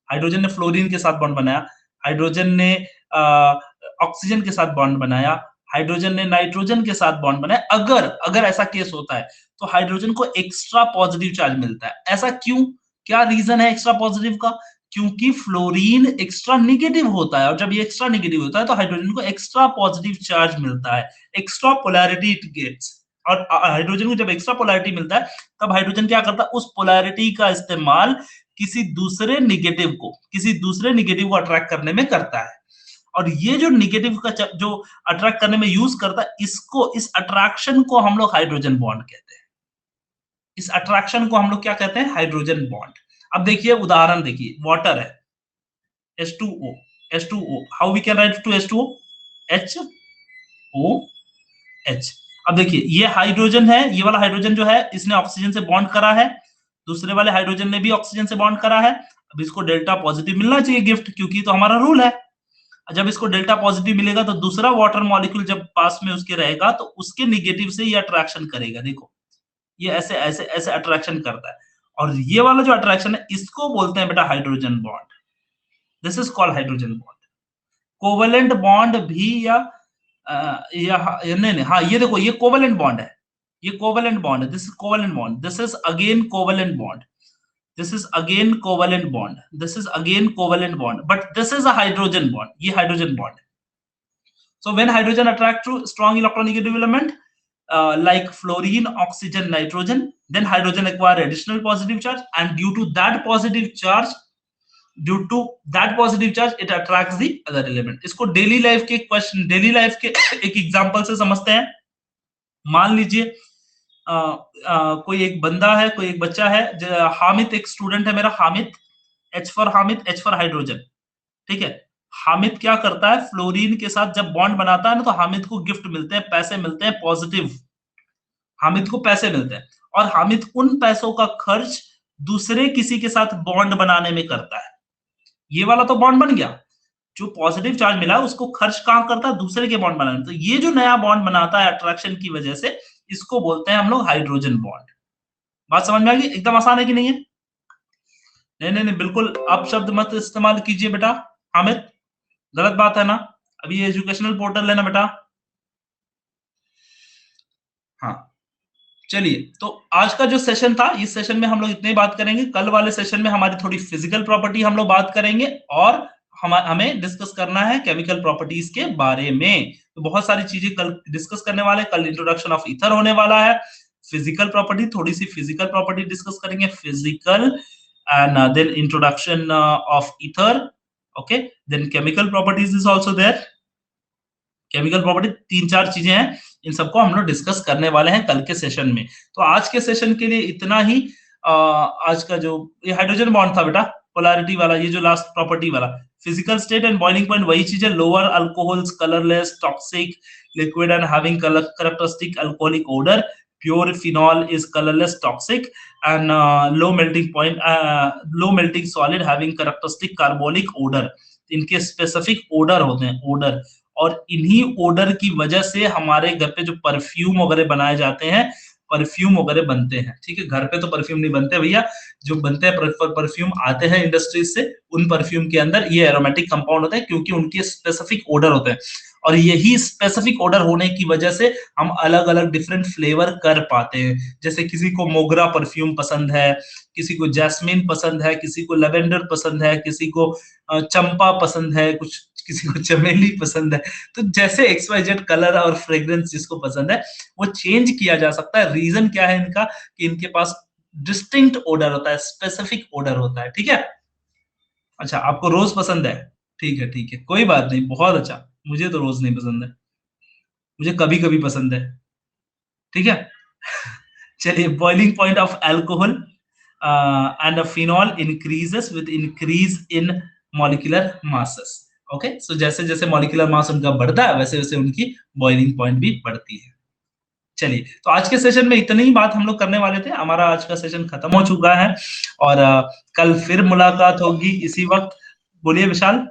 हाइड्रोजन ने फ्लोरीन के साथ बॉन्ड बनाया, हाइड्रोजन ने ऑक्सीजन के साथ बॉन्ड बनाया, हाइड्रोजन ने नाइट्रोजन के साथ बॉन्ड बनाया, अगर अगर ऐसा केस होता है तो हाइड्रोजन को एक्स्ट्रा पॉजिटिव चार्ज मिलता है। ऐसा क्यों, क्या रीजन है एक्स्ट्रा पॉजिटिव का? क्योंकि फ्लोरीन एक्स्ट्रा नेगेटिव होता है, और जब ये एक्स्ट्रा नेगेटिव होता है तो हाइड्रोजन को एक्स्ट्रा पॉजिटिव चार्ज मिलता है, एक्स्ट्रा पोलैरिटी इट गेट्स। और हाइड्रोजन को जब एक्स्ट्रा पोलैरिटी मिलता है तब हाइड्रोजन क्या करता है, उस पोलैरिटी का इस्तेमाल किसी दूसरे नेगेटिव को अट्रैक्ट करने में करता है। और ये जो नेगेटिव का जो अट्रैक्ट करने में यूज करता है, इसको, इस अट्रैक्शन को हम लोग हाइड्रोजन बॉन्ड कहते हैं। इस अट्रैक्शन को हम लोग क्या कहते हैं, हाइड्रोजन बॉन्ड। अब देखिए उदाहरण देखिए, वाटर है H2O, H2O, how we can write to H2O, HOH। अब देखिए ये हाइड्रोजन है, ये वाला हाइड्रोजन जो है इसने ऑक्सीजन से बॉन्ड करा है, दूसरे वाले हाइड्रोजन ने भी ऑक्सीजन से बॉन्ड करा है। अब इसको डेल्टा पॉजिटिव मिलना चाहिए गिफ्ट, क्योंकि तो हमारा रूल है। जब इसको डेल्टा पॉजिटिव मिलेगा तो दूसरा वाटर मॉलिक्यूल जब पास में उसके रहेगा तो उसके नेगेटिव से ये अट्रैक्शन करेगा। देखो ये ऐसे ऐसे ऐसे अट्रैक्शन करता है, और ये वाला जो अट्रैक्शन है इसको बोलते हैं बेटा hydrogen bond. This is called hydrogen bond. Covalent bond भी नहीं, हाँ ये देखो, ये कोवेलेंट बॉन्ड है, ये कोवेलेंट बॉन्ड है, this is covalent bond, this is again covalent bond, this is again covalent bond, this is again covalent bond, but this is a hydrogen bond, ye hydrogen bond. So when hydrogen attract to strong electronegative element like fluorine, oxygen, nitrogen, then hydrogen acquire additional positive charge, and due to that positive charge it attracts the other element. इसको daily life के question, daily life के एक example से समझते हैं। मान लीजिए कोई एक बंदा है, कोई एक बच्चा है, हामिद एक स्टूडेंट है मेरा, Hamid, H for Hamid, H for hydrogen, ठीक है। हामिद क्या करता है, फ्लोरीन के साथ जब बॉन्ड बनाता है ना तो हामिद को गिफ्ट मिलते हैं, पैसे मिलते हैं पॉजिटिव, हामिद को पैसे मिलते हैं, और हामिद उन पैसों का खर्च दूसरे किसी के साथ बॉन्ड बनाने में करता है। ये वाला तो बॉन्ड बन गया, जो पॉजिटिव चार्ज मिला उसको खर्च कहां करता है, दूसरे के बॉन्ड बनाने में। तो ये जो नया बॉन्ड बनाता है अट्रैक्शन की वजह से, इसको बोलते हैं हम लोग हाइड्रोजन बॉन्ड। बात समझ में आ गई? एकदम आसान है कि नहीं है? नहीं नहीं नहीं, बिल्कुल आप शब्द मत इस्तेमाल कीजिए बेटा हामिद, गलत बात है ना। अभी ये एजुकेशनल पोर्टल है ना बेटा। हाँ चलिए, तो आज का जो सेशन था, इस सेशन में हम लोग इतनी बात करेंगे। कल वाले सेशन में हमारी थोड़ी फिजिकल प्रॉपर्टी हम लोग बात करेंगे, और हमें डिस्कस करना है केमिकल प्रॉपर्टीज के बारे में। तो बहुत सारी चीजें कल डिस्कस करने वाले। कल इंट्रोडक्शन ऑफ ईथर होने वाला है, फिजिकल प्रॉपर्टी, थोड़ी सी फिजिकल प्रॉपर्टी डिस्कस करेंगे, physical, and then introduction of ether, okay, then chemical properties is also there. Chemical property 3-4 चीजें हैं, इन सबको हम लोग डिस्कस करने वाले हैं कल के सेशन में। तो आज के सेशन के लिए इतना ही। आज का जो ये हाइड्रोजन बॉन्ड था बेटा, पोलैरिटी वाला, ये जो लास्ट प्रॉपर्टी वाला, physical state and boiling point वही चीज है, lower alcohols, colourless, toxic, liquid and having characteristic alcoholic odour, pure phenol is colourless, toxic, and low melting solid having characteristic carbonic odour. इनके specific odour होते हैं, order, और इन्हीं order की वजह से हमारे घर पे जो परफ्यूम वगैरह बनाए जाते हैं, परफ्यूम वगैरह बनते हैं, ठीक है। घर पे तो परफ्यूम नहीं बनते भैया, जो बनते हैं परफ्यूम आते हैं इंडस्ट्रीज से, उन परफ्यूम के अंदर ये एरोमेटिक कंपाउंड होते हैं, क्योंकि उनके स्पेसिफिक ओडर होते हैं। और यही स्पेसिफिक ऑर्डर होने की वजह से हम अलग अलग डिफरेंट फ्लेवर कर पाते हैं। जैसे किसी को मोगरा परफ्यूम पसंद है, किसी को जैस्मिन पसंद है, किसी को लेवेंडर पसंद है, किसी को चंपा पसंद है, कुछ किसी को चमेली पसंद है। तो जैसे XYZ कलर और फ्रेग्रेंस जिसको पसंद है वो चेंज किया जा सकता है। रीजन क्या है इनका कि इनके पास डिस्टिंक्ट ऑर्डर होता है, स्पेसिफिक ऑर्डर होता है। ठीक है, अच्छा आपको रोज पसंद है, ठीक है ठीक है, कोई बात नहीं, बहुत अच्छा। मुझे तो रोज नहीं पसंद है, मुझे कभी कभी पसंद है। ठीक है चलिए, boiling point of alcohol and phenol increases with increase in molecular masses. Okay, so जैसे जैसे मॉलिक्यूलर मास उनका बढ़ता है वैसे वैसे उनकी बॉइलिंग पॉइंट भी बढ़ती है। चलिए, तो आज के सेशन में इतनी ही बात हम लोग करने वाले थे। हमारा आज का सेशन खत्म हो चुका है और कल फिर मुलाकात होगी इसी वक्त। बोलिए विशाल।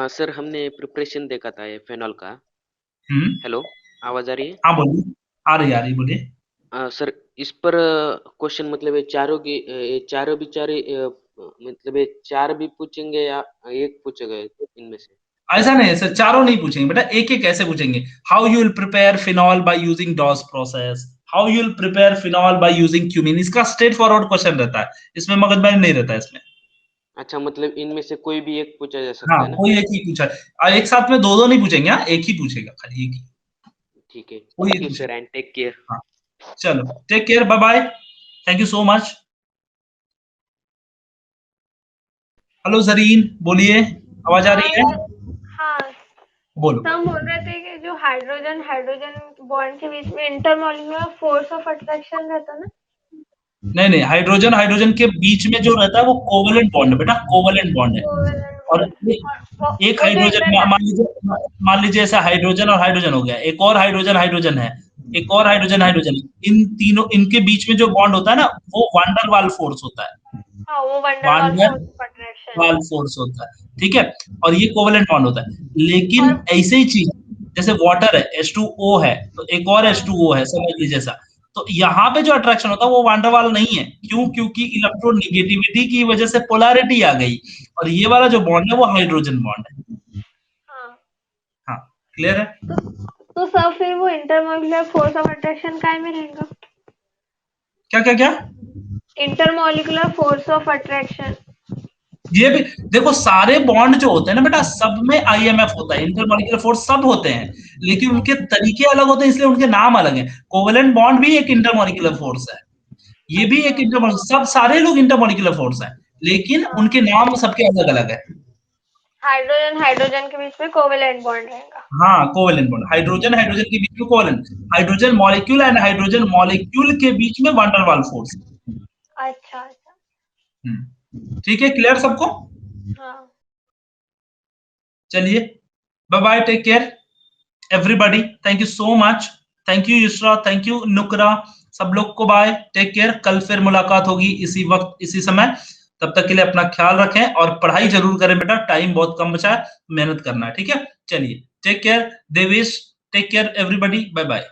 सर हमने प्रिपरेशन देखा था ये फेनॉल का। हेलो, आवाज आ रही है? हाँ बोलिए, आ रही बोलिए। सर इस पर क्वेश्चन मतलब ये चारों की ये चारों बेचारे मतलब ये चार भी पूछेंगे या एक पूछेगा इनमें से? ऐसा नहीं है सर, चारों नहीं पूछेंगे बेटा, एक एक कैसे पूछेंगे। How you will prepare phenol by using Dow's process, how you will prepare phenol by using cumene. इसका स्ट्रेट फॉरवर्ड क्वेश्चन रहता है, इसमें मगजमारी नहीं रहता है इसमें। अच्छा, मतलब इनमें से कोई भी एक पूछा जा हाँ, सकता है ना? कोई एक ही पूछा, एक साथ में दो दो नहीं पूछेंगे, हाँ एक ही पूछेगा, खाली एक ही, ठीक है, कोई थैंक एक यू सर पूछेगा। And take care. हाँ, चलो take care, bye bye, thank you so much. Hello Zarin, बोलिए, आवाज आ हाँ रही है? हाँ, बोलो। तो हम बोल रहे थे कि जो हाइड्रोजन हाइड्रोजन बॉन्ड के बीच में इंटरमॉलिक्यूलर फोर्स ऑफ अट्रैक्शन रहता है ना। नहीं नहीं, हाइड्रोजन हाइड्रोजन के बीच में जो रहता है वो कोवलेंट बॉन्ड है बेटा, कोवलेंट बॉन्ड है। कोवेलेंट और बॉन्ड और एक वो जो हाइड्रोजन, इंटर मान लीजिए ऐसा हाइड्रोजन और हाइड्रोजन हो गया, एक और हाइड्रोजन हाइड्रोजन है, एक और हाइड्रोजन हाइड्रोजन, इन तीनों इनके बीच में जो बॉन्ड होता है ना वो वांडर वाल फोर्स होता है। हाँ, वो वंडर वाल वांडर फोर्स ऑफ अट्रैक्शन है। वाल फोर्स होता है, ठीक है। और ये कोवलेंट बॉन्ड होता है। लेकिन और ऐसे ही चीज, जैसे वाटर है, H2O है, तो एक और हाँ H2O है, समझ लीजिए ऐसा। तो यहाँ पे जो अट्रैक्शन होता है वो वांडरवाल नहीं है। क्यों? क्योंकि इलेक्ट्रोनिगेटिविटी की वजह से पोलैरिटी आ गई, और ये वाला जो बॉन्ड है वो हाइड्रोजन बॉन्ड है। हाँ, हाँ, क्लियर है? तो सब फिर वो इंटरमॉलिक्यूलर फोर्स ऑफ अट्रैक्शन काय में रहेगा? क्या क्या क्या? Intermolecular force of attraction. ये भी देखो, सारे बॉन्ड जो होते हैं ना बेटा, सब में IMF होता है, इंटरमॉलिक्यूलर फोर्स सब होते हैं, लेकिन उनके तरीके अलग होते हैं, इसलिए उनके नाम अलग हैं। कोवेलेंट बॉन्ड भी एक इंटरमॉलिक्यूलर फोर्स है, ये भी एक अच्छा, इंटरमॉलिक्यूलर, सब सारे लोग इंटरमॉलिक्यूलर फोर्स हैं, लेकिन हाँ, उनके नाम सबके अलग अलग है। हाइड्रोजन हाइड्रोजन के बीच में कोवेलेंट बॉन्ड रहेगा। हाँ, कोवेलेंट बॉन्ड, हाइड्रोजन हाइड्रोजन के बीच में covalent, hydrogen molecule and hydrogen molecule के बीच में वैन डेर वाल फोर्स। अच्छा अच्छा। ठीक है, क्लियर सबको? हाँ, चलिए, bye bye, take care everybody, thank you so much, thank you Yusra, thank you Nukra, सब लोग को बाय, टेक केयर। कल फिर मुलाकात होगी इसी वक्त इसी समय। तब तक के लिए अपना ख्याल रखें और पढ़ाई जरूर करें बेटा, टाइम बहुत कम बचा है, मेहनत करना है, ठीक है। चलिए, take care Devesh, take care everybody, bye bye.